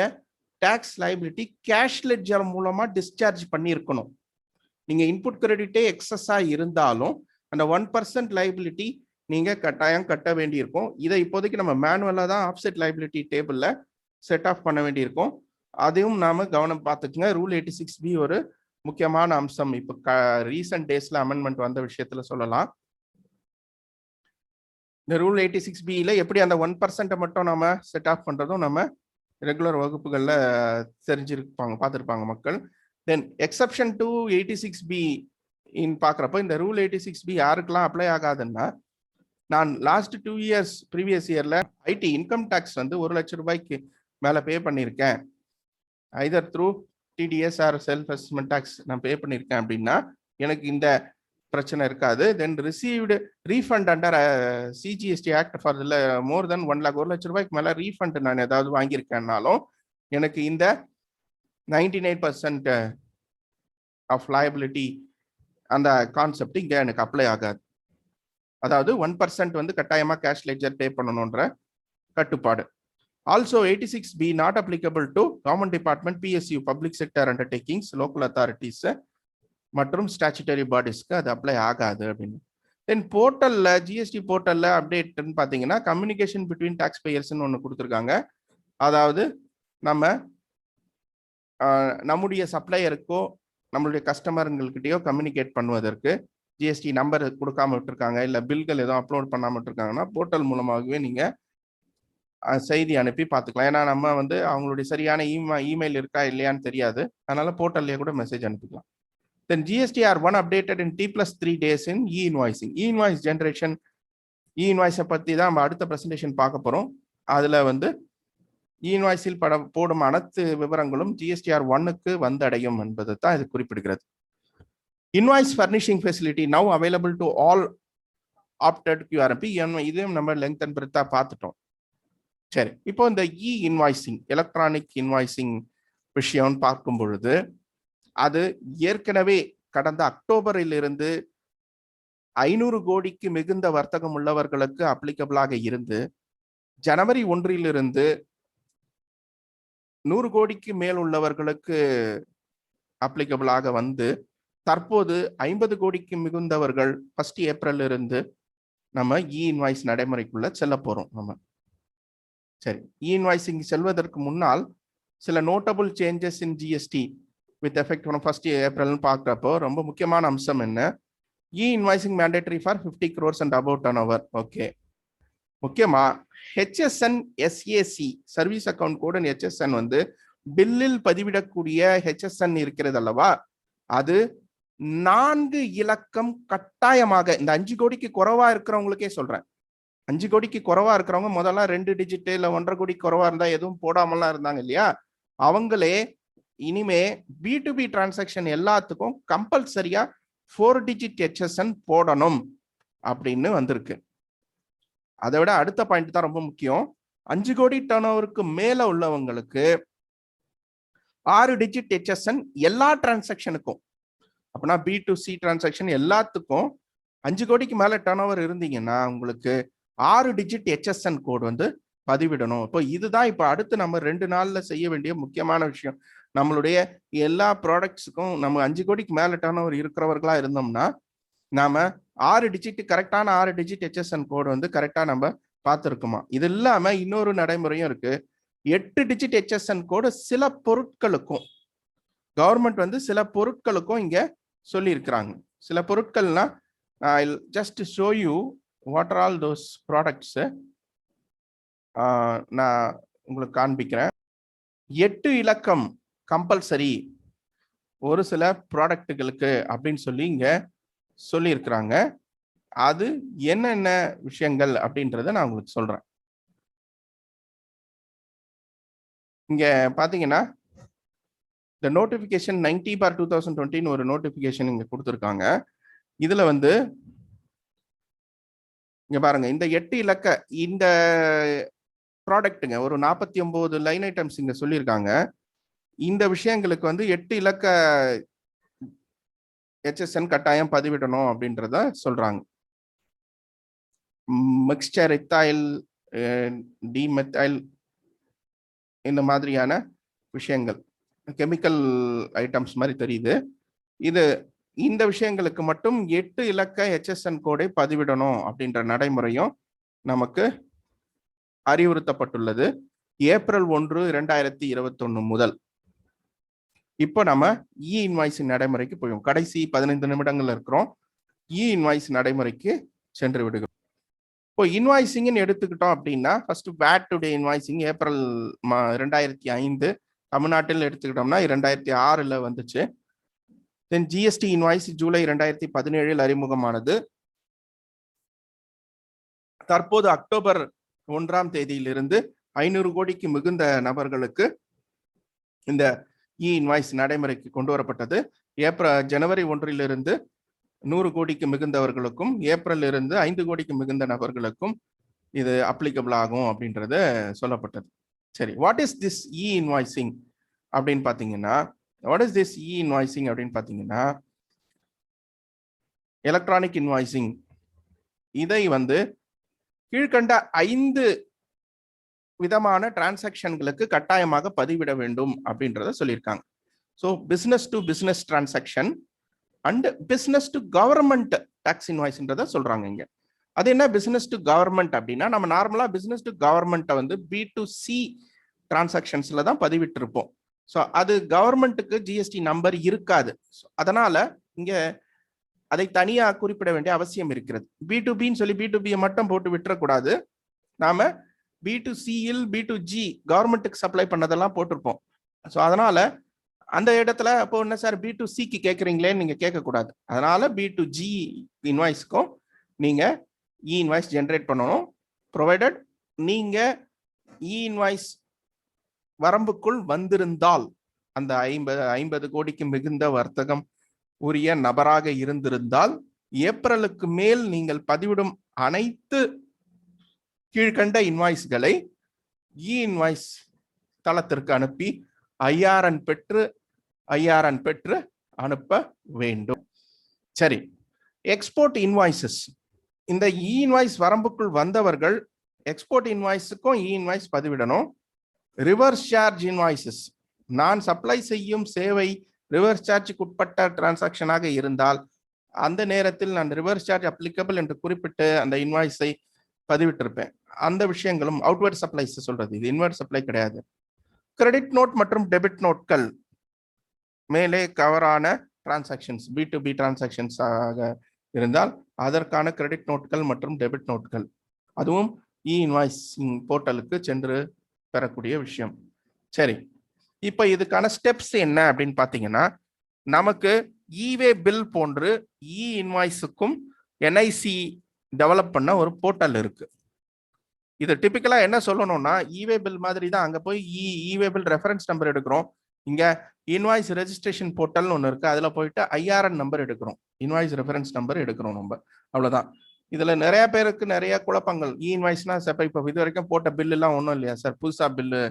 டாக்ஸ் லைபிலிட்டி கேஷ் லெட்ஜர் மூலமா டிஸ்சார்ஜ் பண்ணியிருக்கணும். நீங்க இன்புட் கிரெடிட்டே எக்ஸஸா இருந்தாலும் அந்த 1% லைபிலிட்டி நீங்க கட்டாயம் கட்ட வேண்டியிருக்கும். இதை இப்போதைக்கு நம்ம மேனுவலா தான் ஆஃப்செட் லைபிலிட்டி டேபிள்ல செட் ஆஃப் பண்ண வேண்டியிருக்கும். அதையும் நாம கவனம் பார்த்துக்குங்க. ரூல் 86B ஒரு முக்கியமான அம்சம். இப்போ ரீசன்ட் டேஸ்ல அமெண்ட்மெண்ட் வந்த விஷயத்துல சொல்லலாம். இந்த ரூல் 86Bல எப்படி அந்த 1% மட்டும் நம்ம செட் ஆஃப் பண்றதும் நம்ம ரெகுலர் வகுப்புகள்ல பார்த்துருப்பாங்க மக்கள். தென் எக்ஸப்ஷன் டு 86B பார்க்குறப்போ இந்த ரூல் 86B யாருக்கெல்லாம் அப்ளை ஆகாதுன்னா, நான் லாஸ்ட் 2 years ப்ரீவியஸ் இயர்ல ஐடி இன்கம் டேக்ஸ் 1 லட்சம் ரூபாய்க்கு மேல பே பண்ணியிருக்கேன், either through TDS or self assessment tax நான் பே பண்ணியிருக்கேன் அப்படின்னா எனக்கு இந்த பிரச்சனை இருக்காது. Then received refund under CGST act for more than 1 lakh 1 லட்சம் ரூபாய்க்கு மேல ரீஃபண்ட் நான் ஏதாவது வாங்கியிருக்கேன்னாலும் எனக்கு இந்த 99% ஆஃப் லயபிலிட்டி அந்த கான்செப்ட் இங்க எனக்கு அப்ளை ஆகாது. அதாவது 1% கட்டாயமா கேஷ் லெட்ஜர் பே பண்ணணும்ன்ற கட்டுப்பாடு. Also 86B not applicable to government department, PSU public sector undertakings, local authorities மற்றும் ஸ்டாச்சுட்டரி பாடிஸ்க்கு அது அப்ளை ஆகாது அப்படின்னு. தென் போர்ட்டல்ல, ஜிஎஸ்டி போர்ட்டல்ல அப்டேட்னு பார்த்தீங்கன்னா கம்யூனிகேஷன் பிட்வீன் டாக்ஸ் பேயர்ஸ்ன்னு ஒன்று கொடுத்துருக்காங்க. அதாவது நம்முடைய சப்ளையருக்கோ நம்மளுடைய கஸ்டமருங்கள்கிட்டயோ கம்யூனிகேட் பண்ணுவதற்கு ஜிஎஸ்டி நம்பர் கொடுக்காம விட்டுருக்காங்க, இல்லை பில்கள் எதுவும் அப்லோட் பண்ணாம விட்டுருக்காங்கன்னா போர்ட்டல் மூலமாகவே நீங்க செய்தி அனுப்பி பார்த்துக்கலாம். ஏன்னா நம்ம அவங்களுடைய சரியான இமெயில் இருக்கா இல்லையான்னு தெரியாது, அதனால போர்ட்டல்லே கூட message அனுப்பிக்கலாம். Then GSTR 1 updated in T+3 days in e-invoicing. E-invoice generation, e-invoice பத்தி தான் நம்ம அடுத்த பிரசன்டேஷன் பார்க்க போறோம். அதுல e-invoice-இல் போடும் அனைத்து விவரங்களும் GSTR 1க்கு வந்தடையும் என்பது தான் இது குறிப்பிடுகிறது. Invoice furnishing facility now available to all opted QRMP. இதையும் நம்ம லெங்த் அண்ட் பிரெத்தா பார்த்துட்டோம். சரி, இப்போ இந்த இன்வாய்சிங் எலக்ட்ரானிக் இன்வாய்சிங் விஷயம்னு பார்க்கும் பொழுது அது ஏற்கனவே கடந்த அக்டோபரில் இருந்து 500 கோடிக்கு மிகுந்த வர்த்தகம் உள்ளவர்களுக்கு அப்ளிகபிளாக இருந்து ஜனவரி 1 100 கோடிக்கு மேல் உள்ளவர்களுக்கு அப்ளிகபிளாக வந்து தற்போது 50 கோடிக்கு மிகுந்தவர்கள் 1 ஏப்ரல் இருந்து நம்ம இன்வாய்ஸ் நடைமுறைக்குள்ள செல்ல போறோம். நம்ம சரி, இன்வாய்சிங் செல்வதற்கு முன்னால் சில notable changes in GST with effect from 1 April பார்க்குறப்போ ரொம்ப முக்கியமான அம்சம் என்ன, invoicing mandatory for 50 crores and about turnover. Okay, முக்கியமா HSN SAC service account code and HSN வந்து பில்லில் பதிவிடக்கூடிய HSN இருக்கிறது அல்லவா, அது 4 இலக்கம் கட்டாயமாக இந்த 5 கோடிக்கு குறைவா இருக்கிறவங்களுக்கே சொல்றேன். 5 கோடிக்கு குறைவா இருக்கிறவங்க முதல்ல 2 டிஜிட் இல்ல 1.5 கோடிக்கு குறைவா இருந்தா எதுவும் போடாமலாம் இருந்தாங்க இல்லையா, அவங்களே இனிமே B2B டிரான்சாக்சன் எல்லாத்துக்கும் கம்பல்சரியா 4 டிஜிட் HSN போடணும் அப்படின்னு வந்திருக்கு. அதை விட அடுத்த பாயிண்ட் தான் ரொம்ப முக்கியம். 5 கோடி டர்ன் ஓவருக்கு மேல உள்ளவங்களுக்கு 6 டிஜிட் HSN எல்லா டிரான்சாக்சனுக்கும். அப்படின்னா B2C டிரான்சாக்சன் எல்லாத்துக்கும் 5 கோடிக்கு மேல டர்ன் ஓவர் இருந்தீங்கன்னா உங்களுக்கு 6 டிஜிட் HSN கோட் வந்து பதிவிடணும். இப்போ இதுதான் இப்போ அடுத்து நம்ம 2 நாள்ல செய்ய வேண்டிய முக்கியமான விஷயம். நம்மளுடைய எல்லா ப்ராடக்ட்ஸுக்கும் நம்ம 5 கோடிக்கு மேல டர்ன் ஓவர் இருக்கிறவர்களா இருந்தோம்னா நாம 6 டிஜிட் கரெக்டான 6 டிஜிட் HSN கோட் வந்து கரெக்டா நம்ம பார்த்துருக்குமா. இது இல்லாம இன்னொரு நடைமுறையும் இருக்கு. 8 டிஜிட் HSN கோடு சில பொருட்களுக்கும் கவர்மெண்ட் வந்து சில பொருட்களுக்கும் இங்க சொல்லி இருக்கிறாங்க. சில பொருட்கள்னா just show you what are all those products. நான் உங்களுக்கு காண்பிக்கிறேன். 8 இலக்கம் கம்பல்சரி ஒரு சில ப்ராடக்ட்டுகளுக்கு அப்படின்னு சொல்லி இங்க சொல்லி இருக்கிறாங்க. அது என்னென்ன விஷயங்கள் அப்படின்றத நான் உங்களுக்கு சொல்றேன். இங்க பாத்தீங்கன்னா இந்த நோட்டிபிகேஷன் 90/2020 ஒரு நோட்டிபிகேஷன் இங்க கொடுத்துருக்காங்க. இதுல வந்து இங்க பாருங்க, இந்த 8 இலக்க இந்த ப்ராடக்ட்டுங்க ஒரு 49 லைன் ஐட்டம்ஸ் இங்க சொல்லியிருக்காங்க. இந்த விஷயங்களுக்கு வந்து 8 இலக்க HSN கட்டாயம் பதிவிடணும் அப்படின்றத சொல்றாங்க. மிக்ஸ்சர் எத்தாயில் டிமெத்தாயில் இந்த மாதிரியான விஷயங்கள் கெமிக்கல் ஐட்டம்ஸ் மாதிரி தெரியுது. இது இந்த விஷயங்களுக்கு மட்டும் 8 இலக்க HSN கோடை பதிவிடணும் அப்படின்ற நடைமுறையும் நமக்கு அறிவுறுத்தப்பட்டுள்ளது ஏப்ரல் 1, 2021 முதல். இப்போ நம்ம இன்வாய்ஸ் நடைமுறைக்கு போயும் கடைசி 15 நிமிடங்கள் இருக்கிறோம். இன்வாய்ஸ் நடைமுறைக்கு சென்று விடுகிறோம். இப்போ இன்வாய்சிங் எடுத்துக்கிட்டோம் அப்படின்னா first VAT today invoicing April 2005 தமிழ்நாட்டில் எடுத்துக்கிட்டோம்னா 2006 வந்துச்சு. தென் GST இன்வாய்ஸ் ஜூலை 2017 அறிமுகமானது. தற்போது அக்டோபர் 1 500 கோடிக்கு மிகுந்த நபர்களுக்கு இந்த இன்வாய்ஸ் நடைமுறைக்கு கொண்டு வரப்பட்டது. ஜனவரி 1 100 கோடிக்கு மிகுந்தவர்களுக்கும் ஏப்ரல் 5 கோடிக்கு மிகுந்த நபர்களுக்கும் இது அப்ளிகபிள் ஆகும் அப்படின்றது சொல்லப்பட்டது. சரி, வாட் இஸ் திஸ் இன்வாய்சிங் அப்படின்னு பாத்தீங்கன்னா, வாட் இஸ் திஸ் இன்வாய்சிங் அப்படின்னு பாத்தீங்கன்னா, எலக்ட்ரானிக் இன்வாய்சிங் இதை வந்து கீழ்கண்ட 5 விதமான டிரான்சாக்சன்களுக்கு கட்டாயமாக பதிவிட வேண்டும் அப்படின்றத சொல்லியிருக்காங்க. So business to business transaction and business to government tax இன்வாய்ஸ்ன்றத சொல்றாங்க இங்க. அது என்ன பிசினஸ் டு கவர்மெண்ட் அப்படின்னா, நம்ம நார்மலா பிசினஸ் டு கவர்மெண்ட்டை வந்து B2C டிரான்சாக்சன்ஸ்ல தான் பதிவிட்டு இருப்போம். ஸோ அது கவர்மெண்ட்டுக்கு GST நம்பர் இருக்காது. அதனால இங்க அதை தனியா குறிப்பிட வேண்டிய அவசியம் இருக்கிறது. B2Bன்னு சொல்லி B2B மட்டும் போட்டு விட்டுறக்கூடாது. நாம B2Cயில் B2G கவர்மெண்ட்டுக்கு சப்ளை பண்ணதெல்லாம் போட்டிருப்போம். ஸோ அதனால அந்த இடத்துல அப்போ என்ன சார் B2Cக்கு கேட்குறீங்களேன்னு நீங்க கேட்கக்கூடாது. அதனால B2G இன்வாய்ஸ்க்கும் நீங்க இன்வாய்ஸ் ஜென்ரேட் பண்ணணும். ப்ரொவைடட் நீங்க இன்வாய்ஸ் வரம்புக்குள் வந்திருந்தால், அந்த 50 கோடிக்கு மிகுந்த வர்த்தகம் உரிய நபராக இருந்திருந்தால் ஏப்ரலுக்கு மேல் நீங்கள் பதிவிடும் அனைத்து கீழ்கண்ட இன்வாய்ஸ்களை இன்வாய்ஸ் தளத்திற்கு அனுப்பி ஐஆர்என் பெற்று அனுப்ப வேண்டும். சரி, எக்ஸ்போர்ட் இன்வாய்சஸ். இந்த இன்வாய்ஸ் வரம்புக்குள் வந்தவர்கள் எக்ஸ்போர்ட் இன்வாய்ஸுக்கும் இன்வாய்ஸ் பதிவிடணும். ரிவர்ஸ் சார்ஜ் இன்வாய்சஸ், நான் சப்ளை செய்யும் சேவை ரிவர்ஸ் சார்ஜுக்கு உட்பட்ட டிரான்சாக்ஷனாக இருந்தால் அந்த நேரத்தில் நான் ரிவர்ஸ் சார்ஜ் அப்ளிகபிள் என்று குறிப்பிட்டு அந்த இன்வாய்ஸை பதிவிட்டிருப்பேன். அந்த விஷயங்களும் அவுட்வர்ட் சப்ளைஸ் சொல்றது, இது இன்வர்ட் சப்ளை கிடையாது. கிரெடிட் நோட் மற்றும் டெபிட் நோட்கள் மேலே கவரான டிரான்சாக்ஷன்ஸ் B2B டிரான்சாக்ஷன்ஸ் ஆக இருந்தால் அதற்கான கிரெடிட் நோட்கள் மற்றும் டெபிட் நோட்கள், அதுவும் இன்வாய்சிங் போர்ட்டலுக்கு சென்று பெறக்கூடிய விஷயம். சரி, இப்போ இதுக்கான ஸ்டெப்ஸ் என்ன அப்படின்னு பார்த்தீங்கன்னா, நமக்கு இவே பில் போன்று இன்வாய்ஸுக்கும் என்ஐசி டெவலப் பண்ண ஒரு போர்ட்டல் இருக்கு. இது டிபிக்கலா என்ன சொல்லணும்னா, இவே பில் மாதிரி தான். அங்க போய் இவே பில் ரெஃபரன்ஸ் நம்பர் எடுக்கிறோம். இங்க இன்வாய்ஸ் ரெஜிஸ்ட்ரேஷன் போர்ட்டல் ஒன்று இருக்கு, அதுல போயிட்டு ஐஆர்என் நம்பர் எடுக்கிறோம், இன்வாய்ஸ் ரெஃபரன்ஸ் நம்பர் எடுக்கிறோம் நம்ம, அவ்வளவுதான். இதுல நிறைய பேருக்கு நிறைய குழப்பங்கள். இன்வாய்ஸ்னா இப்போ இது வரைக்கும் போட்ட பில் எல்லாம் ஒன்றும் இல்லையா சார், புதுசா பில்லு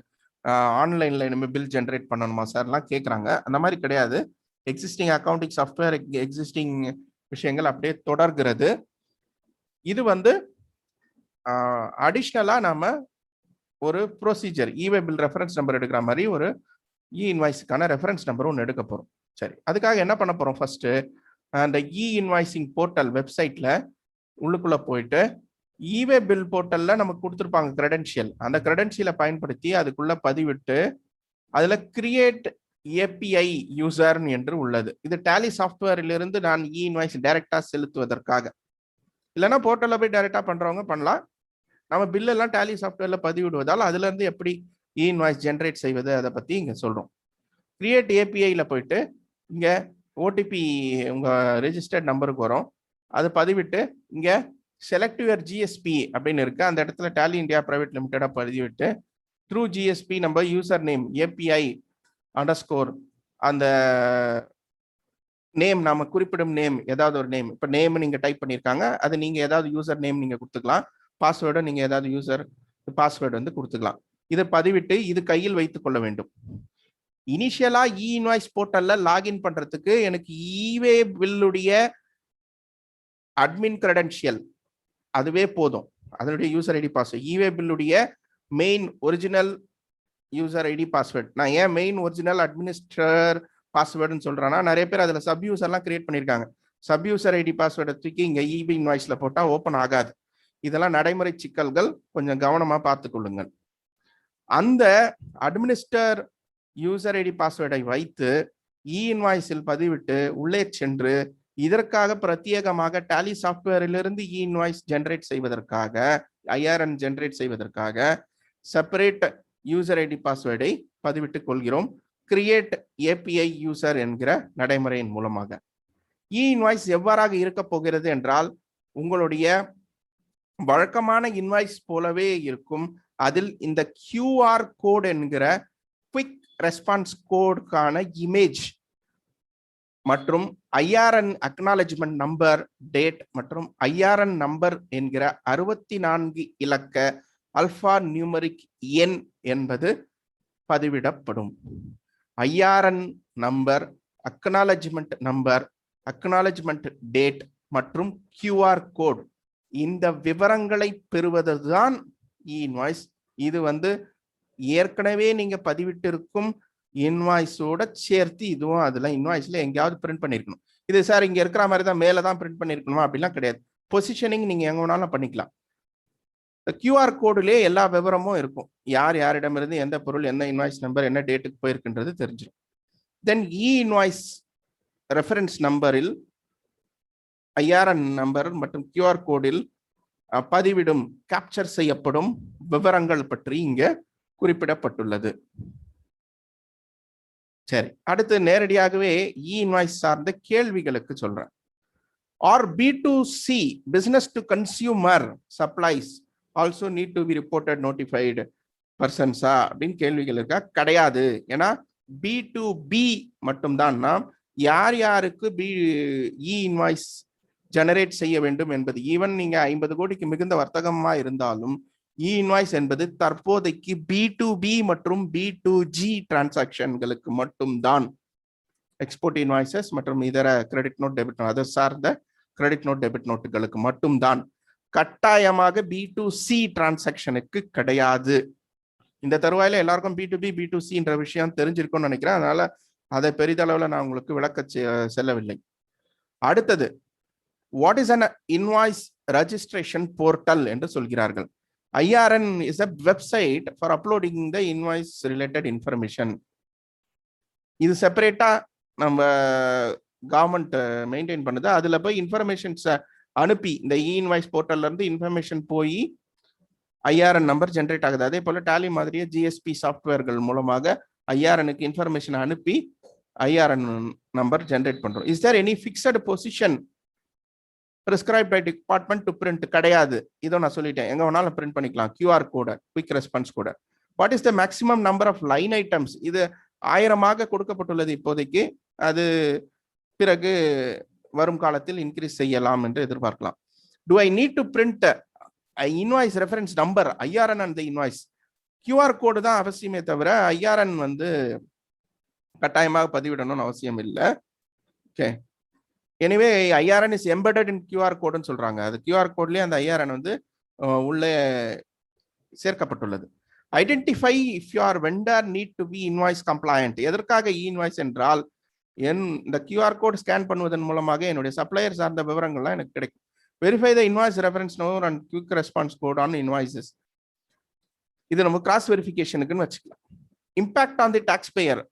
ஆன்லைன்ல இனிமேல் பில் ஜென்ரேட் பண்ணணுமா சார்லாம் கேட்குறாங்க. அந்த மாதிரி கிடையாது. எக்ஸிஸ்டிங் அக்கௌண்டிங் சாஃப்ட்வேர், எக்ஸிஸ்டிங் விஷயங்கள் அப்படியே தொடர்கிறது. இது அடிஷ்னலா நாம ஒரு ப்ரொசீஜர் இவே பில் ரெஃபரன்ஸ் நம்பர் எடுக்கிற மாதிரி ஒரு இன்வாய்ஸுக்கான ரெஃபரன்ஸ் நம்பர் ஒன்று எடுக்க போறோம். சரி, அதுக்காக என்ன பண்ண போறோம், ஃபர்ஸ்ட் அந்த இன்வாய்சிங் போர்ட்டல் வெப்சைட்ல உள்ளுக்குள்ள போயிட்டு இவே பில் போர்ட்டல்ல நமக்கு கொடுத்துருப்பாங்க கிரெடென்ஷியல், அந்த கிரெடென்ஷியலை பயன்படுத்தி அதுக்குள்ள பதிவிட்டு அதுல கிரியேட் ஏபிஐ யூசர் என்று உள்ளது. இது டேலி சாஃப்ட்வேரிலிருந்து நான் இன்வாய்ஸ் டைரக்டா செலுத்துவதற்காக, இல்லைன்னா போர்ட்டல்ல போய் டைரக்டா பண்றவங்க பண்ணலாம். நம்ம பில் எல்லாம் டேலி சாஃப்ட்வேர்ல பதிவிடுவதால் அதுல இருந்து எப்படி இன்வாய்ஸ் ஜென்ரேட் செய்வது அதை பத்தி இங்க சொல்றோம். கிரியேட் ஏபிஐல போயிட்டு இங்க ஓடிபி உங்க ரெஜிஸ்டர்ட் நம்பருக்கு வரும், அது பதிவிட்டு இங்க செலக்ட் யுவர் ஜிஎஸ்பி அப்படின்னு இருக்கு, அந்த இடத்துல டேலி இந்தியா பிரைவேட் லிமிடெடா பதிவிட்டு த்ரூ ஜிஎஸ்பி நம்ம யூசர் நேம் ஏபிஐ அண்டர்ஸ்கோர் அந்த நேம், நாம குறிப்பிடும் நேம் ஏதாவது ஒரு நேம், இப்போ நேம் நீங்க டைப் பண்ணியிருக்காங்க, அது நீங்க ஏதாவது யூசர் நேம் நீங்க கொடுத்துக்கலாம், பாஸ்வேர்டை நீங்க ஏதாவது யூசர் பாஸ்வேர்டு கொடுத்துக்கலாம். இதை பதிவிட்டு இது கையில் வைத்துக் கொள்ள வேண்டும். இனிஷியலா இன்வாய்ஸ் போர்ட்டல்ல லாகின் பண்றதுக்கு எனக்கு இவே பில்லுடைய அட்மின் கிரெடென்ஷியல் அதுவே போதும், அதனுடைய யூசர் ஐடி பாஸ்வேர்டு, இவே பில்லுடைய main original user ID password. நான் ஏன் மெயின் ஒரிஜினல் அட்மினிஸ்ட்ரேட்டர் பாஸ்வேர்டுன்னு சொல்றேன்னா, நிறைய பேர் அதுல சப் யூசர்லாம் கிரியேட் பண்ணியிருக்காங்க. சப் யூசர் ஐடி பாஸ்வேர்டை தூக்கி இங்க இபி இன்வாய்ஸ்ல போட்டா ஓப்பன் ஆகாது. இதெல்லாம் நடைமுறை சிக்கல்கள், கொஞ்சம் கவனமா பார்த்துக் கொள்ளுங்கள். அந்த அட்மினிஸ்டர் யூசர் ஐடி பாஸ்வேர்டை வைத்து இன்வாய்ஸில் பதிவிட்டு உள்ளே சென்று இதற்காக பிரத்யேகமாக டேலி சாஃப்ட்வேரிலிருந்து இன்வாய்ஸ் ஜென்ரேட் செய்வதற்காக, ஐஆர்என் ஜென்ரேட் செய்வதற்காக செப்பரேட் யூசர் ஐடி பாஸ்வேர்டை பதிவிட்டுக் கொள்கிறோம், கிரியேட் ஏபிஐ யூசர் என்கிற நடைமுறையின் மூலமாக. இன்வாய்ஸ் எவ்வாறாக இருக்க போகிறது என்றால், உங்களுடைய வழக்கமான இன்வாய்ஸ் போலவே இருக்கும். அதில் இந்த கியூஆர் கோட் என்கிற குவிக் ரெஸ்பான்ஸ் கோடுக்கான இமேஜ் மற்றும் ஐஆர்என் அக்னாலஜ்மெண்ட் நம்பர், டேட் மற்றும் ஐஆர்என் நம்பர் என்கிற 64 இலக்க அல்பா நியூமரிக் எண் என்பது பதிவிடப்படும். IRN number, acknowledgement number, acknowledgement date மற்றும் கியூஆர் கோட், இந்த விவரங்களை பெறுவதுதான் இன்வாய்ஸ். இது ஏற்கனவே நீங்க பதிவிட்டிருக்கும் இன்வாய்ஸோட சேர்த்து இதுவும் அதுல இன்வாய்ஸ்ல எங்கேயாவது பிரிண்ட் பண்ணிருக்கணும். இது சார் இங்க இருக்கிற மாதிரி தான் மேலதான் பிரிண்ட் பண்ணிருக்கணுமா அப்படிலாம் கிடையாது. பொசிஷனிங் நீங்க எங்க வேணாலும் பண்ணிக்கலாம். கியூஆர் கோடுலயே எல்லா விவரமும் இருக்கும், யார் யாரிடமிருந்து எந்த பொருள், என்ன இன்வாய்ஸ் நம்பர், என்ன டேட்டுக்கு போயிருக்குன்றது தெரிஞ்சிடும். தென் இன்வாய்ஸ் ரெஃபரன்ஸ் நம்பரில் ஐஆர்என் நம்பர் மற்றும் கியூஆர் கோடில் பதிவிடும் கேப்சர் செய்யப்படும் விவரங்கள் பற்றி இங்க குறிப்பிடப்பட்டுள்ளது. சரி, அடுத்து நேரடியாகவே இன்வாய்ஸ் சார்ந்த கேள்விகளுக்கு சொல்றேன். Or B2C business to consumer supplies also need to be reported notified persons அப்படின்னு கேள்விகள் இருக்கா? கிடையாது. ஏன்னா B2B மட்டும்தான் நாம் யார் யாருக்கு இ இன்வாய்ஸ் ஜெனரேட் செய்ய வேண்டும் என்பது, ஈவன் நீங்க 50 கோடிக்கு மிகுந்த வர்த்தகமா இருந்தாலும் இ இன்வாய்ஸ் என்பது தற்போதைக்கு B2B மற்றும் B2G டிரான்சாக்ஷன்களுக்கு மட்டும்தான். எக்ஸ்போர்ட் இன்வாய்சஸ் மற்றும் இதர கிரெடிட் நோட், டெபிட் நோட், அதை சார்ந்த கிரெடிட் நோட், டெபிட் நோட்டுகளுக்கு மட்டும்தான். கட்டாயமாக B2C டிரான்சாக்ஷனுக்கு கிடையாது. இந்த தருவாயில எல்லாருக்கும் B2B B2Cன்ற விஷயம் தெரிஞ்சிருக்கும்னு நினைக்கிறேன். அதனால அதை பெரிதளவில் நான் உங்களுக்கு விளக்க செல்லவில்லை. அடுத்தது, what is an invoice registration portal என்று சொல்கிறார்கள். IRN is a website for uploading the invoice related information. இது செப்பரேட்டா நம்ம கவர்மெண்ட் மெயின்டைன் பண்ணுது. அதுல போய் இன்ஃபர்மேஷன்ஸ் அனுப்பி இந்த இன்வாய்ஸ் போர்ட்டல்ல இருந்து இன்ஃபர்மேஷன் போய் IRN நம்பர் ஜென்ரேட் ஆகுது. அதே போல டேலி மாதிரியே GSP சாஃப்ட்வேர்கள் மூலமாக IRNக்கு இன்ஃபர்மேஷன் அனுப்பி IRN நம்பர் ஜென்ரேட் பண்றோம். Is there any fixed position prescribed by department to print? கிடையாது. இதோ நான் சொல்லிட்டேன், எங்க வேணாலும் பிரிண்ட் பண்ணிக்கலாம். QR code, quick response code. What is the maximum number of line items? இது 1000 கொடுக்கப்பட்டுள்ளது இப்போதைக்கு. அது பிறகு வரும் காலத்தில் இன்க்ரீஸ் செய்யலாம் என்று எதிர்பார்க்கலாம். Do I need to print invoice reference number, IRN and the invoice? QR code தான் அவசியமே தவிர IRN கட்டாயமாக பதிவிடணும்னு அவசியம் இல்லை. Okay, anyway IRN is embedded in QR கோடுன்னு சொல்றாங்க. அது QR கோட்லயே அந்த IRN உள்ளே சேர்க்கப்பட்டுள்ளது. Identify if your vendor need to be invoice compliant. எதற்காக இன்வாய்ஸ் என்றால், இந்த QR கோட் ஸ்கேன் பண்ணுவதன் மூலமாக என்னுடைய சப்ளையர் சார்ந்த விவரங்கள்லாம் எனக்கு கிடைக்கும். Verify the invoice reference number and quick response code on invoices. இது நம்ம கிராஸ் வெரிஃபிகேஷனுக்குன்னு வச்சுக்கலாம். Impact on the taxpayer.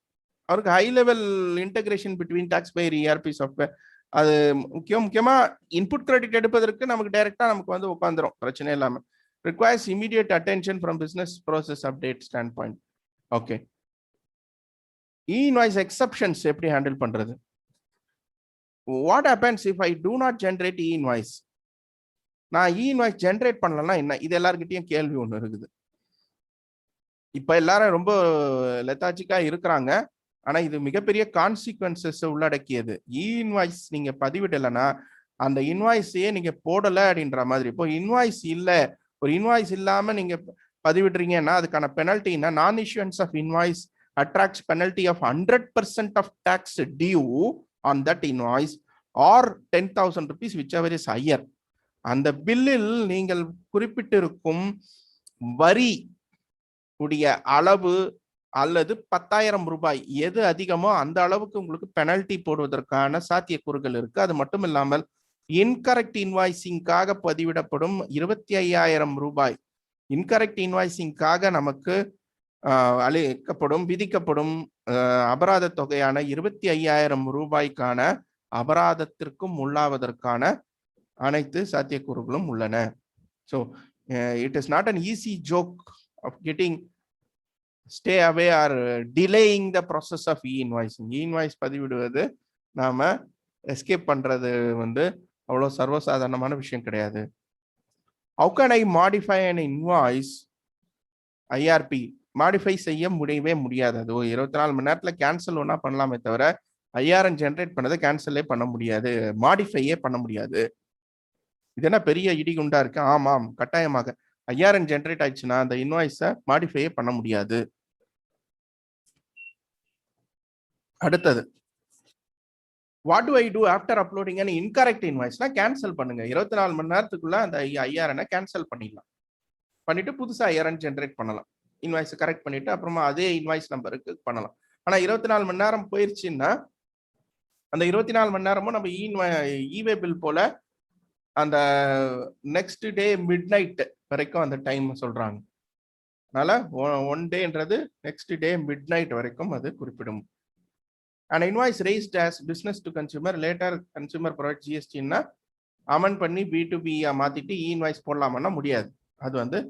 அவருக்கு high level integration between taxpayer ERP software. அது முக்கியமா இன்புட் கிரெடிட் எடுப்பதற்கு நமக்கு டைரக்டா நமக்கு உட்காந்துரும், பிரச்சனை இல்லாம. requires immediate attention from business process update standpoint. Okay, invoice exceptions எப்படி ஹேண்டில் பண்றது? What happens if I do not generate invoice? நான் இன்வாய்ஸ் ஜென்ரேட் பண்ணலன்னா என்ன? இது எல்லார்கிட்டயும் கேள்வி ஒன்று இருக்குது. இப்ப எல்லாரும் ரொம்ப லெத்தாஜிக்கா இருக்கிறாங்க. ஆனா இது மிகப்பெரிய கான்சிக்வன்சஸ் உள்ளடக்கியது. இன்வாய்ஸ் நீங்க பதிவிடலைன்னா அந்த இன்வாய்ஸையே நீங்க போடல அப்படின்ற மாதிரி. இப்போ இன்வாய்ஸ் இல்ல, ஒரு இன்வாய்ஸ் இல்லாம நீங்க பதிவிடுறீங்கன்னா அதுக்கான பெனல்ட்டினா, non issuance of invoice attracts penalty of 100% of tax due on that invoice or 10,000 rupees whichever is higher. அந்த பில்லில் நீங்கள் குறிப்பிட்டிருக்கும் வரி உடைய அளவு அல்லது 10,000 ரூபாய் எது அதிகமோ அந்த அளவுக்கு உங்களுக்கு பெனல்ட்டி போடுவதற்கான சாத்தியக்கூறுகள் இருக்கு. அது மட்டும் இல்லாமல் இன்கரெக்ட் இன்வாய்சிங்காக பதிவிடப்படும் 25,000 ரூபாய், இன்கரெக்ட் இன்வாய்சிங்காக நமக்கு விதிக்கப்படும் அபராத தொகையான 25,000 ரூபாய்க்கான அபராதத்திற்கும் உள்ளாவதற்கான அனைத்து சாத்தியக்கூறுகளும் உள்ளன. So it is not an easy joke of getting stay away or delaying the process of e-invoicing. E-invoice பதிவிடுவது நாம எஸ்கேப் பண்றது அவ்வளவு சர்வசாதாரணமான விஷயம் கிடையாது. How can I modify an invoice? IRP modify செய்ய முடியவே முடியாது. அது 24 மணி நேரத்துல கேன்சல் ஒன்னா பண்ணலாமே தவிர IRN ஜென்ரேட் பண்ணதை கேன்சலே பண்ண முடியாது, மாடிஃபையே பண்ண முடியாது. இது என்ன பெரிய இடிகுண்டா இருக்கு? ஆமாம், கட்டாயமாக IRN ஜென்ரேட் ஆயிடுச்சுன்னா அந்த இன்வாய்ஸை மாடிஃபையே பண்ண முடியாது. அடுத்தது, what do I do after uploading an incorrect இன்வாய்ஸ்னா கேன்சல் பண்ணுங்க. 24 மணி நேரத்துக்குள்ள அந்த IRN கேன்சல் பண்ணிடலாம். பண்ணிட்டு புதுசா IRN ஜென்ரேட் பண்ணலாம். இன்வாய்ஸ் கரெக்ட் பண்ணிட்டு அப்புறமா அதே இன்வாய்ஸ் நம்பருக்கு பண்ணலாம். ஆனா 24 மணி நேரம் போயிருச்சுன்னா அந்த 24 மணி நேரமும் நம்ம இவே பில் போல அந்த நெக்ஸ்ட் டே மிட்-நைட் வரைக்கும் அந்த டைம் சொல்றாங்க. அதனால 1 டேன்றது நெக்ஸ்ட் டே மிட்-நைட் வரைக்கும் அது குறிப்பிடும். An invoice raised as business to consumer, later consumer provides GST-ன்னா அமெண்ட் பண்ணி B2B மாத்திட்டு இன்வாய்ஸ் போடலாம்னா முடியாது. அது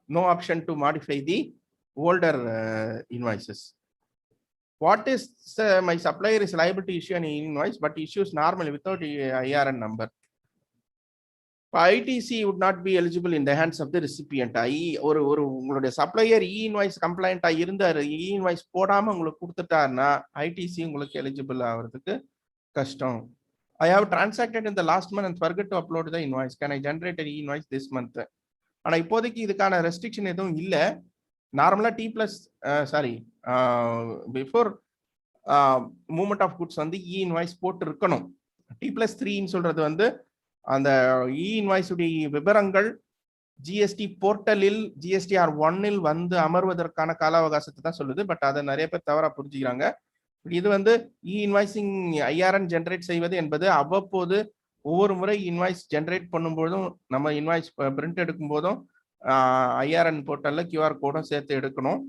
no option to modify the older invoices. What is my supplier is liable to issue an invoice but issues normally without IRN number. ITC would not be eligible in the hands of the recipient. உங்களுடைய supplier invoice கம்ப்ளைண்டா இருந்தாரு, invoice போடாம உங்களுக்கு கொடுத்துட்டாருன்னா ITC உங்களுக்கு eligible ஆகிறதுக்கு கஷ்டம். I have transacted in the last month and forget to upload the invoice. Can I generate an invoice this month? ஆனா இப்போதைக்கு இதுக்கான ரெஸ்ட்ரிக்ஷன் எதுவும் இல்ல. நார்மலா T plus before movement of goods வந்து இ இன்வாய்ஸ் போட்டு இருக்கணும். T+3 சொல்றது வந்து அந்த இ இன்வாய்ஸ் உடைய விவரங்கள் ஜிஎஸ்டி போர்ட்டலில் GSTR 1 வந்து அமர்வதற்கான கால அவகாசத்தை தான் சொல்லுது. பட் அதை நிறைய பேர் தவறா புரிஞ்சுக்கிறாங்க. இது வந்து இ இன்வாய்சிங் IRN ஜென்ரேட் செய்வது என்பது அவ்வப்போது ஒவ்வொரு முறை இன்வாய்ஸ் ஜென்ரேட் பண்ணும்போதும் நம்ம இன்வாய்ஸ் பிரிண்ட் எடுக்கும் போதும் IRN போர்ட்டல்ல QR கோடும் சேர்த்து எடுக்கணும்.